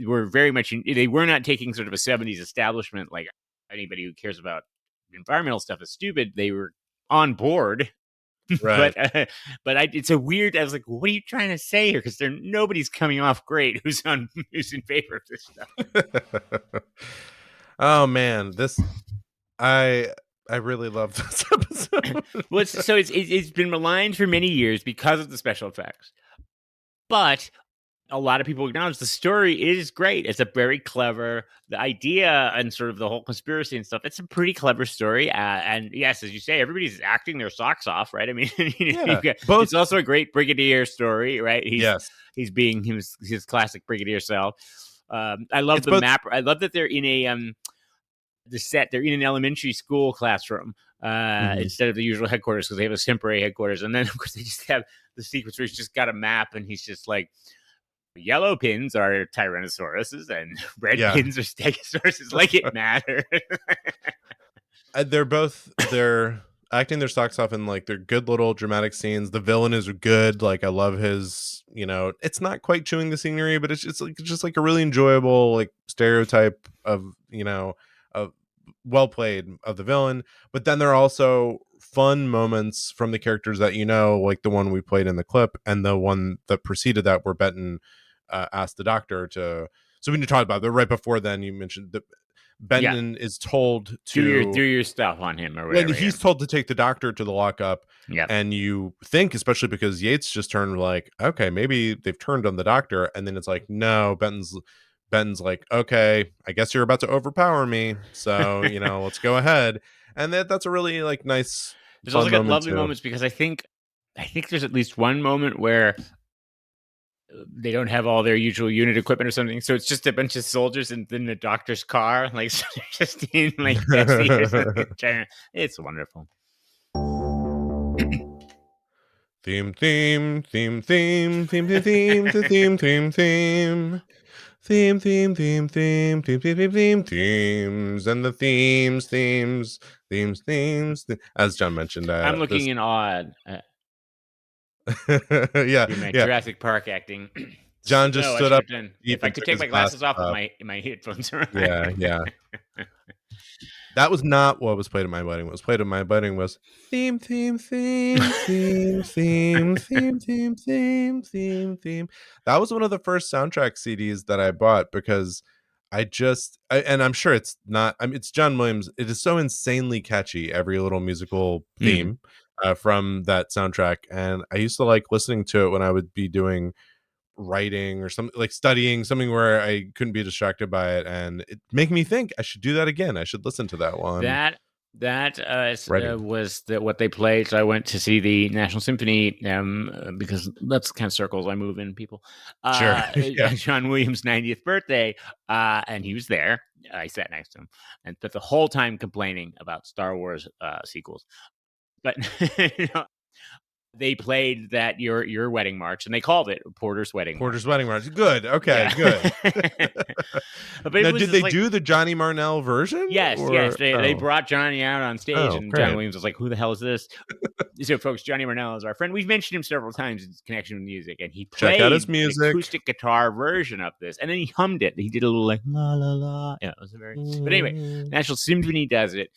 were very much they were not taking sort of a 70s establishment like anybody who cares about environmental stuff is stupid. They were on board. Right. It's a weird. I was like, what are you trying to say here? Because nobody's coming off great. Who's in favor of this stuff? Oh man, I really love this episode. Well, it's been maligned for many years because of the special effects, but a lot of people acknowledge the story is great. It's a very clever, the idea and sort of the whole conspiracy and stuff. It's a pretty clever story. And yes, as you say, everybody's acting their socks off, right? I mean, it's also a great Brigadier story, right? He's being his classic Brigadier self. I love the map. I love that they're in they're in an elementary school classroom instead of the usual headquarters, because they have a temporary headquarters. And then, of course, they just have the sequence where he's just got a map and he's just like, yellow pins are Tyrannosauruses and red pins are Stegosauruses. Like it matters. They're acting their socks off in like they're good little dramatic scenes. The villain is good. Like I love his, it's not quite chewing the scenery, but it's just like a really enjoyable like stereotype of, of well played of the villain. But then there are also fun moments from the characters that like the one we played in the clip and the one that preceded that where Benton asked the doctor to. So we need to talk about it. But right before then, you mentioned that Benton is told to do your stuff on him or whatever. And he's told to take the doctor to the lockup. Yeah, and you think, especially because Yates just turned like, okay, maybe they've turned on the doctor, and then it's like, no, Benton's like, okay, I guess you're about to overpower me, so let's go ahead. And that's a really like nice. There's also got lovely moments because I think there's at least one moment where they don't have all their usual unit equipment or something, so it's just a bunch of soldiers in the doctor's car, like so they're just in like Pepsi or something. It's wonderful. Theme, theme, theme, theme, theme, theme, theme, theme, theme, theme. Theme, theme, theme, theme, theme, theme, theme, theme, themes, and the themes. As John mentioned, I'm looking in awe at my Jurassic Park acting. John just stood up. If I could take my glasses off with my headphones around. Yeah. That was not what was played at my wedding. What was played at my wedding was theme, theme, theme, theme, theme, theme, theme, theme, theme, theme. That was one of the first soundtrack CDs that I bought because and I'm sure it's not. I mean, it's John Williams. It is so insanely catchy. Every little musical theme from that soundtrack, and I used to like listening to it when I would be doing writing or something, like studying something where I couldn't be distracted by it, and it made me think I should do that again. I should listen to that one. That was what they played. So I went to see the National Symphony because that's the kind of circles I move in, people. Sure. John Williams' 90th birthday, and he was there. I sat next to him and spent the whole time complaining about Star Wars sequels. But they played that your wedding march, and they called it Porter's Wedding March. Good. Okay, good. But now, did they do the Johnny Marnell version? Yes. They brought Johnny out on stage, and great. John Williams was like, who the hell is this? So, folks, Johnny Marnell is our friend. We've mentioned him several times in connection with music, and he played Check out his music. An acoustic guitar version of this, and then he hummed it. He did a little like, la, la, la. Yeah, it was a very... But anyway, National Symphony does it.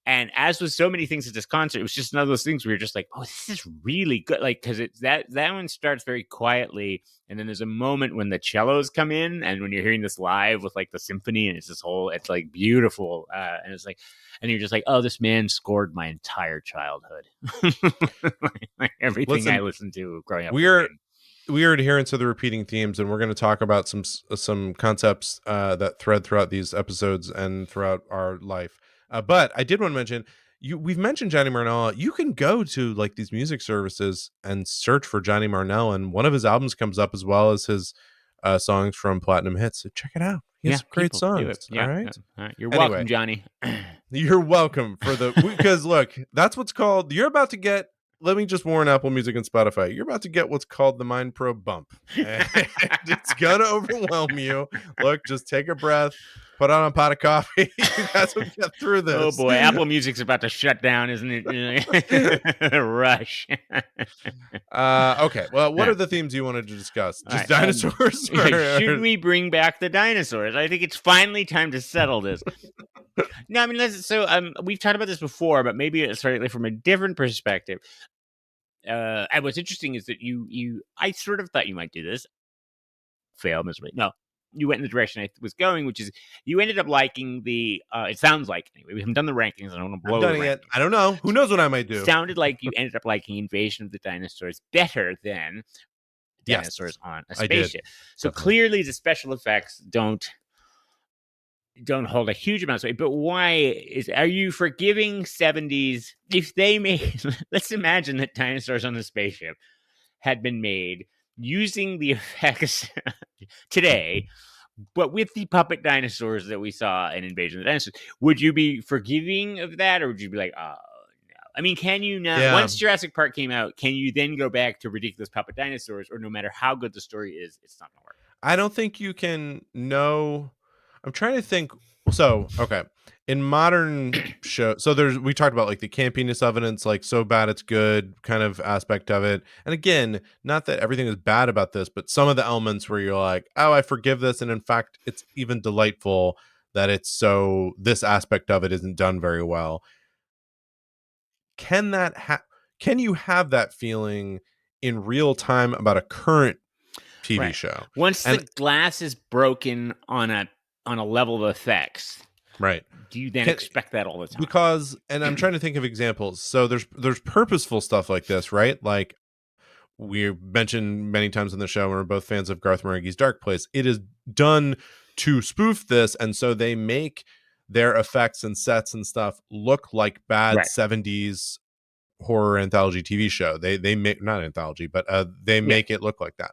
And as with so many things at this concert, it was just one of those things where you're just like, oh, this is really good. Like, because it's that one starts very quietly. And then there's a moment when the cellos come in. And when you're hearing this live with like the symphony, and it's like beautiful. And it's like, and you're just like, oh, this man scored my entire childhood. like everything I listened to growing up. We are adherents to the repeating themes, and we're going to talk about some concepts that thread throughout these episodes and throughout our life. But I did want to mention, we've mentioned Johnny Marnell. You can go to like these music services and search for Johnny Marnell, and one of his albums comes up as well as his songs from Platinum Hits. So check it out. He has great songs. Yeah, all right. You're welcome, Johnny. You're welcome because look, that's what's called. You're about to get let me just warn Apple Music and Spotify. You're about to get what's called the Mind Pro bump. And it's going to overwhelm you. Look, just take a breath, put on a pot of coffee. You guys will get through this. Oh boy, Apple Music's about to shut down, isn't it? Rush. Okay. Well, what are the themes you wanted to discuss? Just dinosaurs? Should we bring back the dinosaurs? I think it's finally time to settle this. No, I mean, we've talked about this before, but maybe it's slightly from a different perspective. And what's interesting is that I sort of thought you might do this. Fail miserably. No, you went in the direction I was going, which is you ended up liking the. It sounds like anyway. We haven't done the rankings. I don't want to blow it yet. I don't know. Who knows what I might do? Sounded like you ended up liking Invasion of the Dinosaurs better than Dinosaurs on a Spaceship. So clearly, the special effects don't hold a huge amount of weight. But are you forgiving 70s if they made? Let's imagine that Dinosaurs on the Spaceship had been made using the effects today, but with the puppet dinosaurs that we saw in Invasion of the Dinosaurs. Would you be forgiving of that, or would you be like, oh no? I mean, can you not? Once Jurassic Park came out, can you then go back to ridiculous puppet dinosaurs, or no matter how good the story is, it's not gonna work? I don't think you can know. I'm trying to think. So, okay. In modern shows, so we talked about like the campiness of it, and it's like so bad it's good kind of aspect of it. And again, not that everything is bad about this, but some of the elements where you're like, oh, I forgive this. And in fact, it's even delightful that this aspect of it isn't done very well. Can you have that feeling in real time about a current TV show? Once the glass is broken on a level of effects, right? Do you then expect that all the time? Because, and I'm trying to think of examples. So there's purposeful stuff like this, right? Like we mentioned many times in the show, and we're both fans of Garth Marenghi's Dark Place. It is done to spoof this, and so they make their effects and sets and stuff look like bad 70s horror anthology TV show. They make, not anthology, but they make it look like that.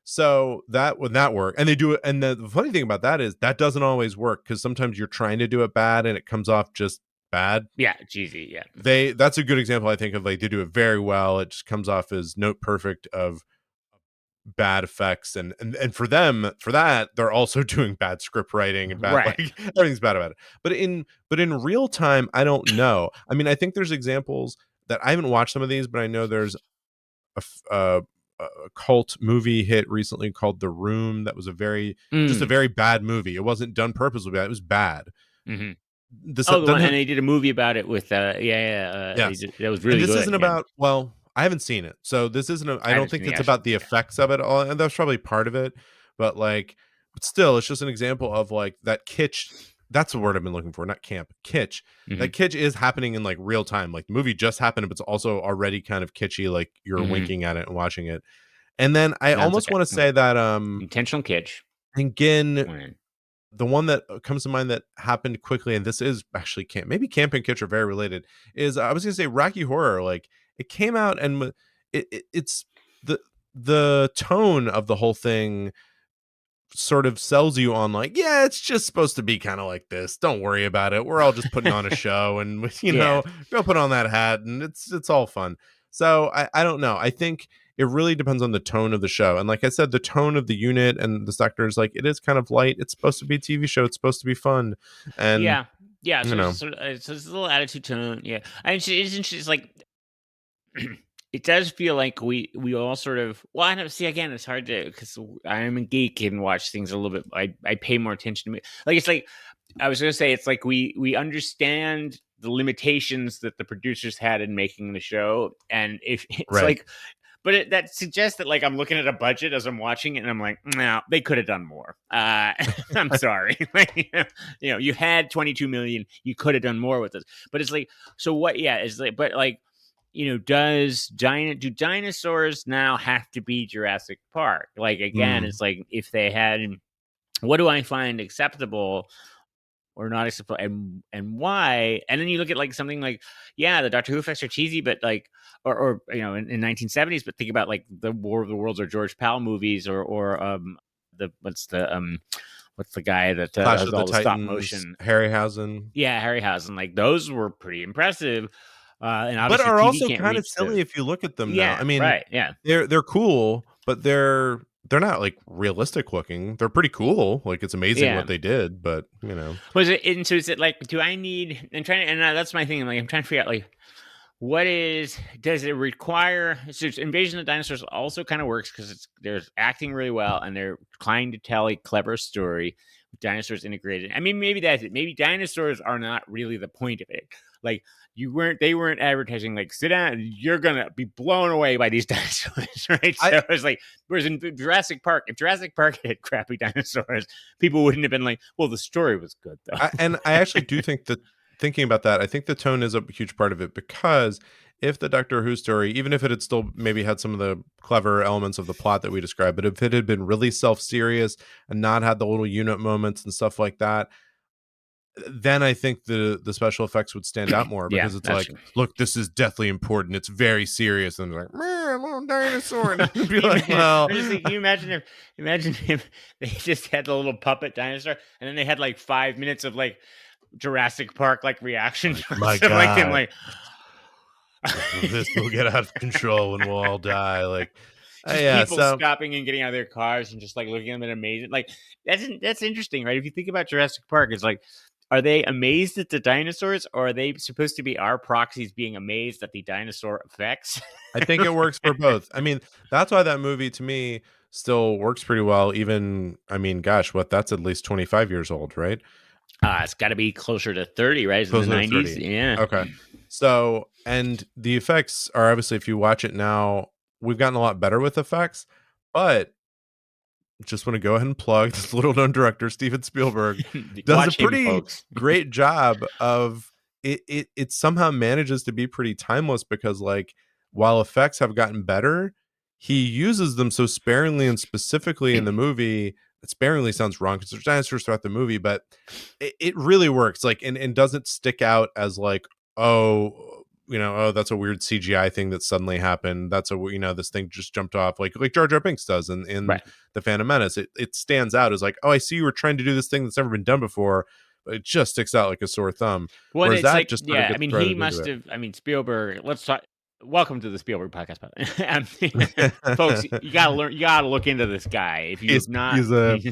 So that would not work. And they do it. And the funny thing about that is that doesn't always work, because sometimes you're trying to do it bad and it comes off just bad. Yeah, cheesy. Yeah. That's a good example, I think, of like they do it very well. It just comes off as note perfect of bad effects. And for them, for that, they're also doing bad script writing and bad, like everything's bad about it. But in real time, I don't know. I mean, I think there's examples that I haven't watched some of these, but I know there's a cult movie hit recently called The Room that was just a very bad movie. It wasn't done purposely bad. It was bad. Mm-hmm. And they did a movie about it with that was really good. This isn't about, well, I haven't seen it, so this isn't I don't think it's about the effects of it all, and that's probably part of it, but still, it's just an example of like that kitsch. That's the word I've been looking for, not camp. Kitsch. Mm-hmm. That kitsch is happening in like real time. Like the movie just happened, but it's also already kind of kitschy. Like you're winking at it and watching it. And then I almost want to say that intentional kitsch. Again, the one that comes to mind that happened quickly, and this is actually camp. Maybe camp and kitsch are very related. Is I was gonna say Rocky Horror. Like it came out, and it's the tone of the whole thing sort of sells you on like, yeah, it's just supposed to be kind of like this. Don't worry about it. We're all just putting on a show, and know, go put on that hat, and it's all fun. So I don't know. I think it really depends on the tone of the show. And like I said, the tone of the unit and the sector is like, it is kind of light. It's supposed to be a TV show. It's supposed to be fun. And yeah. So it's a little attitude tone. Yeah. I mean, it's like, it does feel like we all sort of, well, I don't see, again, it's hard to, because I'm a geek and watch things a little bit. I pay more attention to it. Like, it's like, I was going to say, it's like we understand the limitations that the producers had in making the show. And if it's like, but that suggests that like I'm looking at a budget as I'm watching it, and I'm like, no, they could have done more. I'm sorry, you had 22 million, you could have done more with this. But it's like, so what? Yeah, it's like, but like, do dinosaurs now have to be Jurassic Park? Like again, it's like if they had, what do I find acceptable or not acceptable, and why? And then you look at like something like, the Doctor Who effects are cheesy, but like, or in 1970s, but think about like the War of the Worlds or George Pal movies, or what's the guy that does all the stop motion? Harryhausen. Yeah, Harryhausen. Like those were pretty impressive. And but obviously are TV also can't kind of reach silly the. if you look at them now. Yeah, I mean, right. Yeah. they're cool, but they're not like realistic looking. They're pretty cool. Like it's amazing Yeah. what they did, but Was it? And so is it like? Do I need? And trying. And that's my thing. I'm trying to figure out like. What does it require? So Invasion of the Dinosaurs also kind of works because they're acting really well and they're trying to tell a clever story with dinosaurs integrated. I mean, maybe that's it. Maybe dinosaurs are not really the point of it. Like they weren't advertising like sit down, you're gonna be blown away by these dinosaurs, right? So it's like, whereas in Jurassic Park, if Jurassic Park had crappy dinosaurs, people wouldn't have been like, well, the story was good though. I actually do think that thinking about that, I think the tone is a huge part of it because if the Doctor Who story, even if it had still maybe had some of the clever elements of the plot that we described, but if it had been really self-serious and not had the little unit moments and stuff like that, then I think the special effects would stand out more Yeah, because it's that's like, true. look, this is deathly important. It's very serious. And like, man, little dinosaur. And it'd be like, well, Can you imagine if they just had the little puppet dinosaur and then they had like 5 minutes of like Jurassic Park like reaction my to like them God. like This will get out of control and we'll all die. Like, just yeah. people So stopping and getting out of their cars and just like looking at them and amazing. Like that's interesting, right? If you think about Jurassic Park, it's like, are they amazed at the dinosaurs, or are they supposed to be our proxies being amazed at the dinosaur effects? I think it works for both. I mean, that's why that movie to me still works pretty well. Even, I mean, gosh, that's at least 25 years old, right? It's got to be closer to 30, right? It's in the Closer to 90s. 30. Yeah. Okay. So, and the effects are obviously, if you watch it now, we've gotten a lot better with effects, but just want to go ahead and plug this little known director, Steven Spielberg, does Watch a him, pretty folks. great job of it somehow manages to be pretty timeless because like while effects have gotten better, he uses them so sparingly and specifically in the movie. Sparingly sounds wrong because there's dinosaurs throughout the movie, but it really works like and doesn't stick out as like, oh, oh, that's a weird CGI thing that suddenly happened. That's this thing just jumped off like Jar Jar Binks does in Right. the Phantom Menace. It stands out as like, oh, I see you were trying to do this thing that's never been done before, but it just sticks out like a sore thumb. Well, Whereas it's that like, just sort of yeah, I gets mean, he threaded must into have, I mean, Spielberg, let's talk. Welcome to the Spielberg podcast, folks. it. You gotta look into this guy. If you have not, he's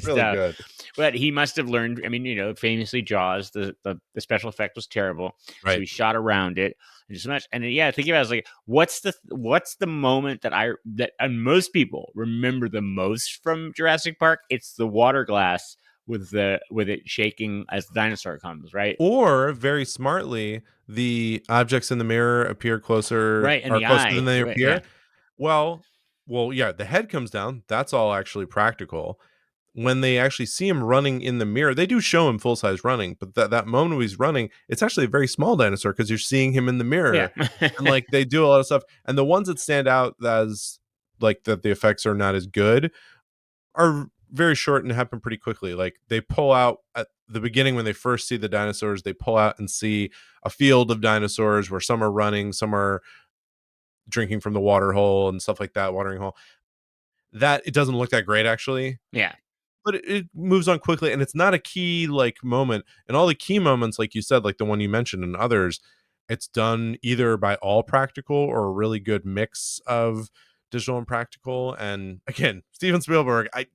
really good. But he must have learned. I mean, famously, Jaws, the special effect was terrible, so Right. he shot around it and so much. And yeah, think about it, it's like, what's the moment that most people remember the most from Jurassic Park? It's the water glass with it shaking as the dinosaur comes, right? Or very smartly, the objects in the mirror appear closer, Right, and are the closer eye, than they right, appear. yeah. Well, yeah, the head comes down. That's all actually practical. When they actually see him running in the mirror, they do show him full size running, but that moment when he's running, it's actually a very small dinosaur because you're seeing him in the mirror. Yeah. And like they do a lot of stuff. And the ones that stand out as like that the effects are not as good are very short and happen pretty quickly. Like they pull out at the beginning when they first see the dinosaurs, they pull out and see a field of dinosaurs where some are running, some are drinking from the water hole and stuff like that, watering hole. That it doesn't look that great actually, Yeah. but it moves on quickly and it's not a key like moment. And all the key moments, like you said, like the one you mentioned and others, it's done either by all practical or a really good mix of digital and practical. And again, Steven Spielberg, I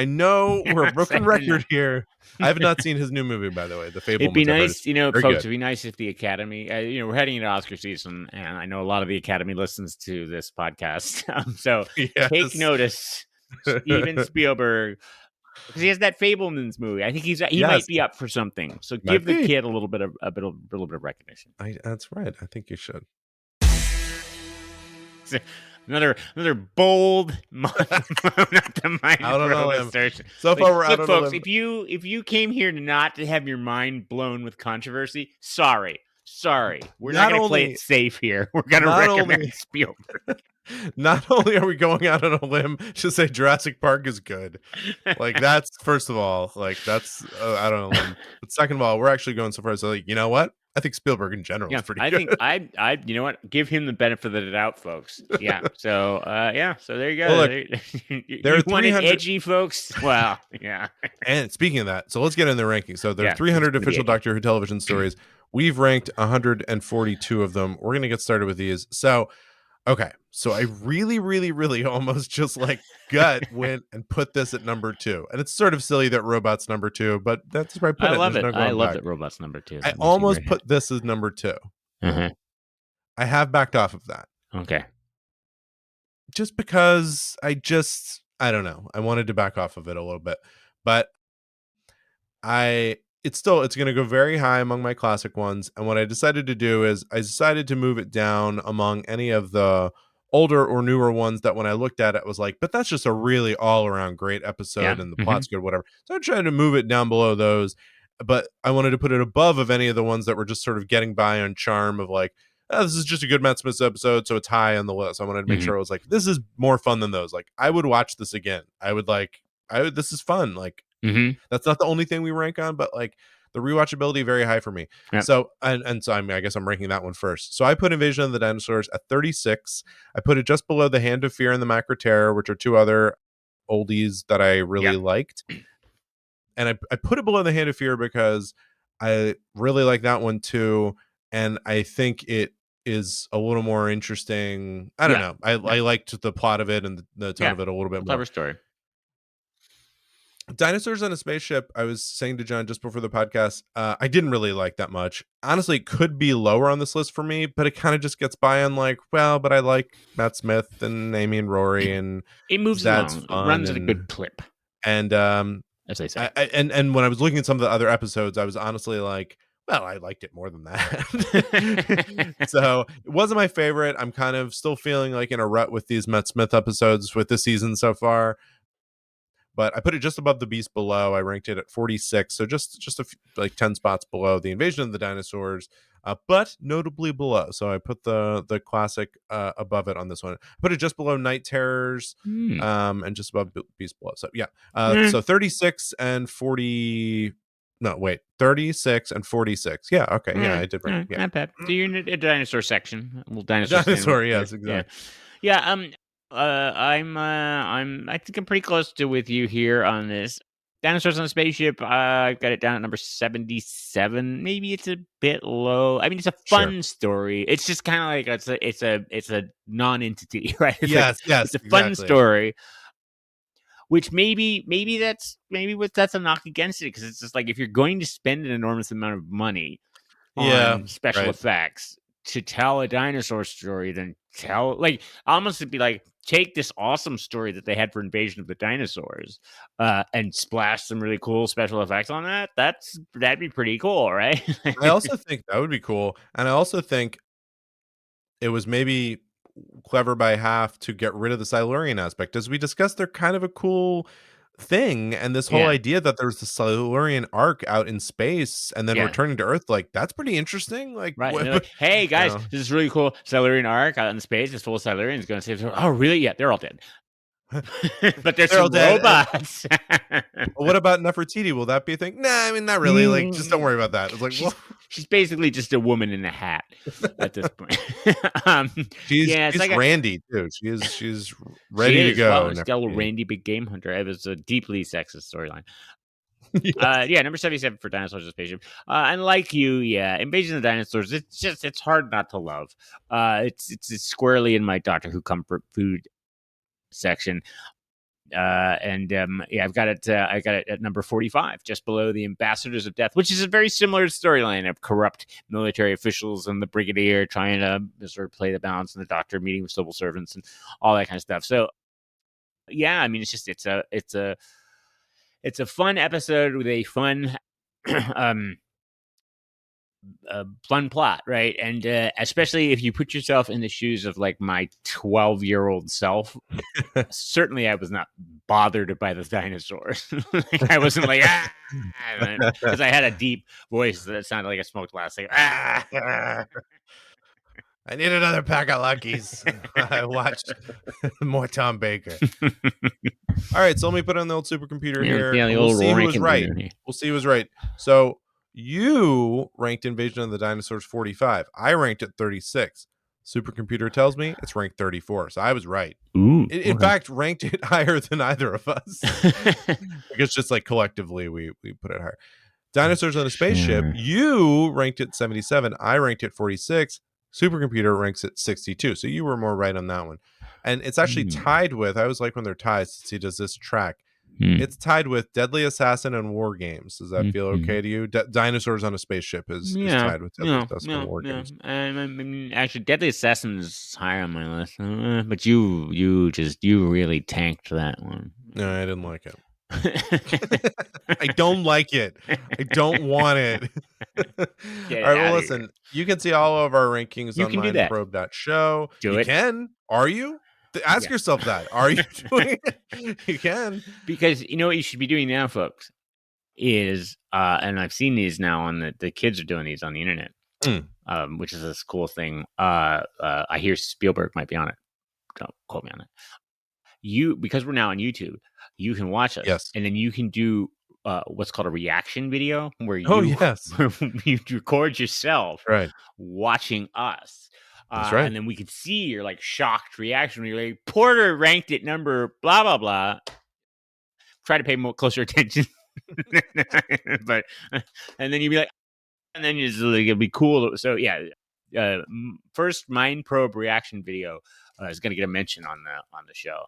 know we're a broken record here. I have not seen his new movie, by the way, The Fablemans. It'd be nice, very folks. good. It'd be nice if the Academy, we're heading into Oscar season, and I know a lot of the Academy listens to this podcast. So Yes. take notice, Steven Spielberg, because he has that Fablemans movie. I think he Yes. might be up for something. So Might give the be. kid a little bit of recognition. That's right. I think you should. Another bold not the mind Out on a blown limb. assertion. So far, we're out look, on a folks, limb. if you came here not to have your mind blown with controversy, sorry. We're not going to play it safe here. We're going to recommend Spielberg. Not only are we going out on a limb to say Jurassic Park is good, like that's first of all, like that's out on a limb. But second of all, we're actually going so far as like, you know what? I think Spielberg in general is pretty I good. think I you know what? Give him the benefit of the doubt, folks. Yeah. So so there you go. Well, look, you there are want it 300 edgy, folks? Well, yeah. And speaking of that, so let's get in the rankings. So there are Yeah, 300 it's gonna be official edgy. Doctor Who television stories. We've ranked 142 of them. We're going to get started with these. So, okay. So I really, really, really almost just like gut went and put this at number 2. And it's sort of silly that Robot's number 2, but that's where I put I it. love There's it. no I going love back. that Robot's number 2. I That makes me almost very put this as number 2. happy. I have backed off of that. Okay. Just because I don't know. I wanted to back off of it a little bit. But it's going to go very high among my classic ones. And what I decided to do is I decided to move it down among any of the older or newer ones that when I looked at it was like, but that's just a really all around great episode and the plot's good, whatever. So I tried to move it down below those, but I wanted to put it above of any of the ones that were just sort of getting by on charm of like, oh, this is just a good Matt Smith episode, so it's high on the list. I wanted to make sure it was like, this is more fun than those. Like, I would watch this again. This is fun. Like, that's not the only thing we rank on, but like the rewatchability very high for me. Yep. So so I guess I'm ranking that one first. So I put Invasion of the Dinosaurs at 36. I put it just below The Hand of Fear and The Macro Terror, which are two other oldies that I really liked. And I put it below The Hand of Fear because I really like that one too. And I think it is a little more interesting. I don't know. I liked the plot of it and the tone of it a little bit more. Clever story. Dinosaurs on a Spaceship, I was saying to John just before the podcast, I didn't really like that much. Honestly, it could be lower on this list for me, but it kind of just gets by on like, well, but I like Matt Smith and Amy and Rory, and it moves along. It runs at a good clip. And as I say, and when I was looking at some of the other episodes, I was honestly like, well, I liked it more than that. So it wasn't my favorite. I'm kind of still feeling like in a rut with these Matt Smith episodes with this season so far. But I put it just above The Beast Below. I ranked it at 46, so just a few, like 10 spots below The Invasion of the Dinosaurs, but notably below. So I put the classic above it on this one. I put it just below Night Terrors, and just above Beast Below. So yeah, so 36 and 40. No, wait, 36 and 46. Yeah, okay, yeah, I did rank. Yeah, not bad. So you're in a dinosaur section. A little dinosaur. Yes, exactly. Yeah. I think I'm pretty close to with you here on this. Dinosaurs on a Spaceship, I've got it down at number 77. Maybe it's a bit low. I mean, it's a fun story. It's just kind of like it's a non-entity, right? It's a fun story. Which maybe that's a knock against it, because it's just like if you're going to spend an enormous amount of money on special effects to tell a dinosaur story, then almost it'd be like, take this awesome story that they had for Invasion of the Dinosaurs and splash some really cool special effects on that. That'd be pretty cool, right? I also think that would be cool. And I also think it was maybe clever by half to get rid of the Silurian aspect. As we discussed, they're kind of a cool thing, and this whole idea that there's the Silurian arc out in space and then returning to Earth, like that's pretty interesting. Like, like, hey guys, this is really cool Silurian arc out in space. It's full of Silurians going to save. Oh, really? Yeah, they're all dead. But there's some robots. What about Nefertiti? Will that be a thing? Nah, I mean, not really. Like, just don't worry about that. It's like, she's basically just a woman in a hat at this point. She's like Randy too. She's ready to go. Well, still Randy, big game hunter. It was a deeply sexist storyline. Number 77 for Dinosaurs and Spaceship. And like you, Invasion of the Dinosaurs, it's hard not to love. It's squarely in my Doctor Who comfort food section. I've got it at number 45, just below The Ambassadors of Death, which is a very similar storyline of corrupt military officials and the Brigadier trying to sort of play the balance, and the Doctor meeting with civil servants and all that kind of stuff. So yeah, I mean, it's a fun episode with a fun fun plot, right? And especially if you put yourself in the shoes of like my 12-year-old self, certainly I was not bothered by the dinosaurs. Like, I wasn't like, because I had a deep voice that sounded like a smoked glass. Like, I need another pack of Luckies. I watched more Tom Baker. All right, so let me put on the old supercomputer here. Yeah, the we'll old see who was right. We'll see who was right. So You ranked Invasion of the Dinosaurs 45. I ranked it 36. Supercomputer tells me it's ranked 34. So I was right. Ooh, In fact, ranked it higher than either of us. Because just like collectively, we put it higher. Dinosaurs on a Spaceship, you ranked it 77. I ranked it 46. Supercomputer ranks it 62. So you were more right on that one. And it's actually tied with, I always like when they're tied to see, does this track? It's tied with Deadly Assassin and War Games. Does that feel okay to you? Dinosaurs on a Spaceship is tied with Deadly Assassin and War Games. I mean, actually, Deadly Assassin is higher on my list, but you really tanked that one. No, I didn't like it. I don't like it. I don't want it. All right, well, listen, you can see all of our rankings on mindprobe.show. You can. Are you? Ask yourself that. Are you doing it? You can. Because you know what you should be doing now, folks, is, and I've seen these now on the kids are doing these on the internet, which is this cool thing. I hear Spielberg might be on it. Don't quote me on it. Because we're now on YouTube, you can watch us, and then you can do what's called a reaction video, where you you record yourself watching us. That's right. And then we could see your like shocked reaction when you're like, Porter ranked it number blah blah blah. Try to pay more closer attention, but and then you'd be like, and then it'll be cool. So yeah, first Mind Probe reaction video is going to get a mention on the show.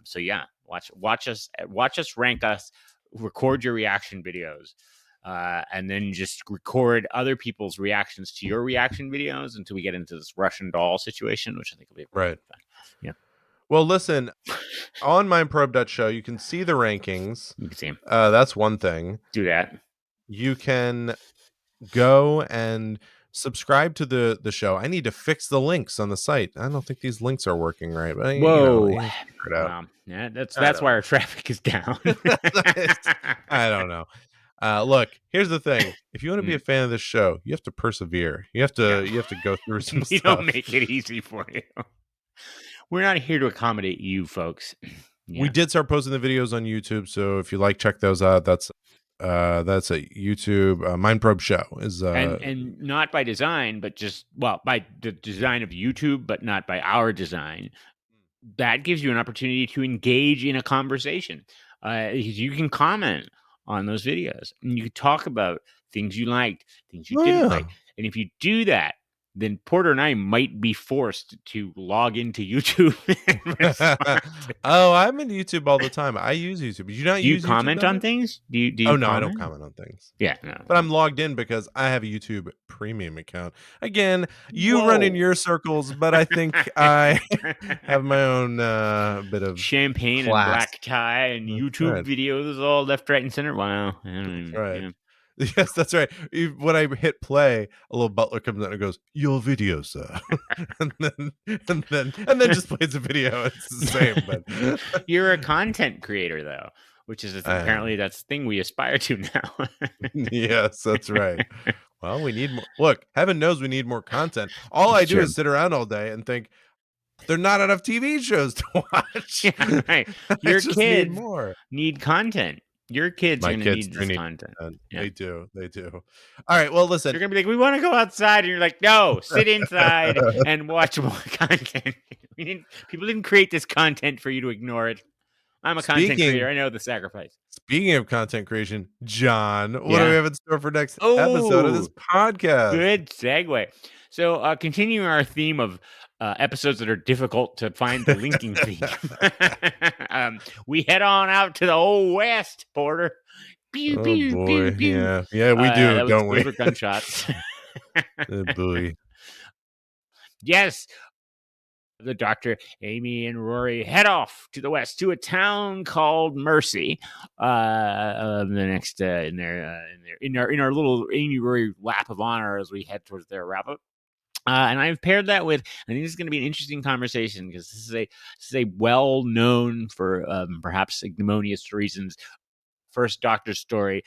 So yeah, watch us rank us, record your reaction videos. And then just record other people's reactions to your reaction videos until we get into this Russian doll situation, which I think will be fun. Yeah. Well, listen, on mindprobe.show, you can see the rankings. You can see them. That's one thing. Do that. You can go and subscribe to the show. I need to fix the links on the site. I don't think these links are working right. But whoa. You know, figure it out. Wow. Yeah, that's why our traffic is down. I don't know. Look, here's the thing. If you want to be a fan of this show, you have to persevere. You have to go through some we stuff. Don't make it easy for you. We're not here to accommodate you folks. Yeah. We did start posting the videos on YouTube, so if you like, check those out. That's a YouTube Mind Probe Show is and not by design, but just by the design of YouTube, but not by our design. That gives you an opportunity to engage in a conversation. You can comment on those videos, and you can talk about things you liked, things you didn't like. And if you do that, then Porter and I might be forced to log into YouTube. I'm in YouTube all the time. I use YouTube. Do you comment YouTube on things? Do you no, comment? I don't comment on things. Yeah, no. But I'm logged in because I have a YouTube premium account. Again, you run in your circles, but I think I have my own bit of champagne class. And black tie and YouTube videos all left, right, and center. Wow. Yeah. Yes, that's right. When I hit play, a little butler comes out and goes, "Your video, sir," and then just plays the video. It's the same, but you're a content creator, though, which is apparently that's the thing we aspire to now. Yes, that's right. Well, we need more. Look, heaven knows we need more content. All I do is sit around all day and think there are not enough TV shows to watch. Yeah, right. Your kids need content. Your kids are going to need this content. Yeah. They do. All right. Well, listen. You're going to be like, we want to go outside. And you're like, no, sit inside and watch more content. People didn't create this content for you to ignore it. I'm a content creator. I know the sacrifice. Speaking of content creation, John, what do we have in store for next episode of this podcast? Good segue. So continuing our theme of episodes that are difficult to find the linking theme. We head on out to the old west, Porter. Pew, pew, boy. Pew, pew. Yeah, we do, don't we? Gunshots. Oh, boy. Yes. The Doctor, Amy, and Rory head off to the west to a town called Mercy. The next in our little Amy Rory lap of honor as we head towards their wrap up. And I've paired that with, I think this is going to be an interesting conversation because this is a well-known for perhaps ignominious reasons First Doctor story.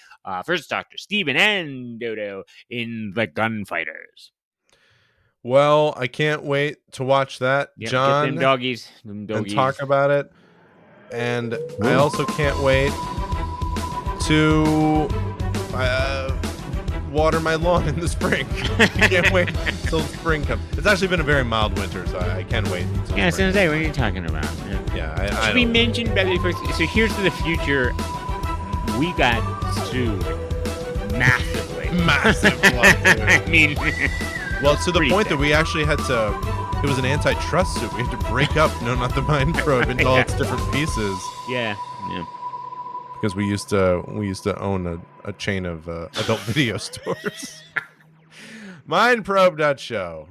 First Doctor, Stephen and Dodo in The Gunfighters. Well, I can't wait to watch that, John. Get them doggies. And talk about it. And I also can't wait to water my lawn in the spring. I can't wait until spring comes. It's actually been a very mild winter, so I can't wait until Yeah, spring. Sensei, what are you talking about? Yeah, Should we mention Beverly first? So here's to the future. We got sued massively. Massive lawsuit. I mean, well, to the pretty point that thick. we actually had to. It was an antitrust suit. We had to break up No Not the Mind Probe into all its different pieces yeah. because we used to own a chain of adult video stores. Mindprobe.show.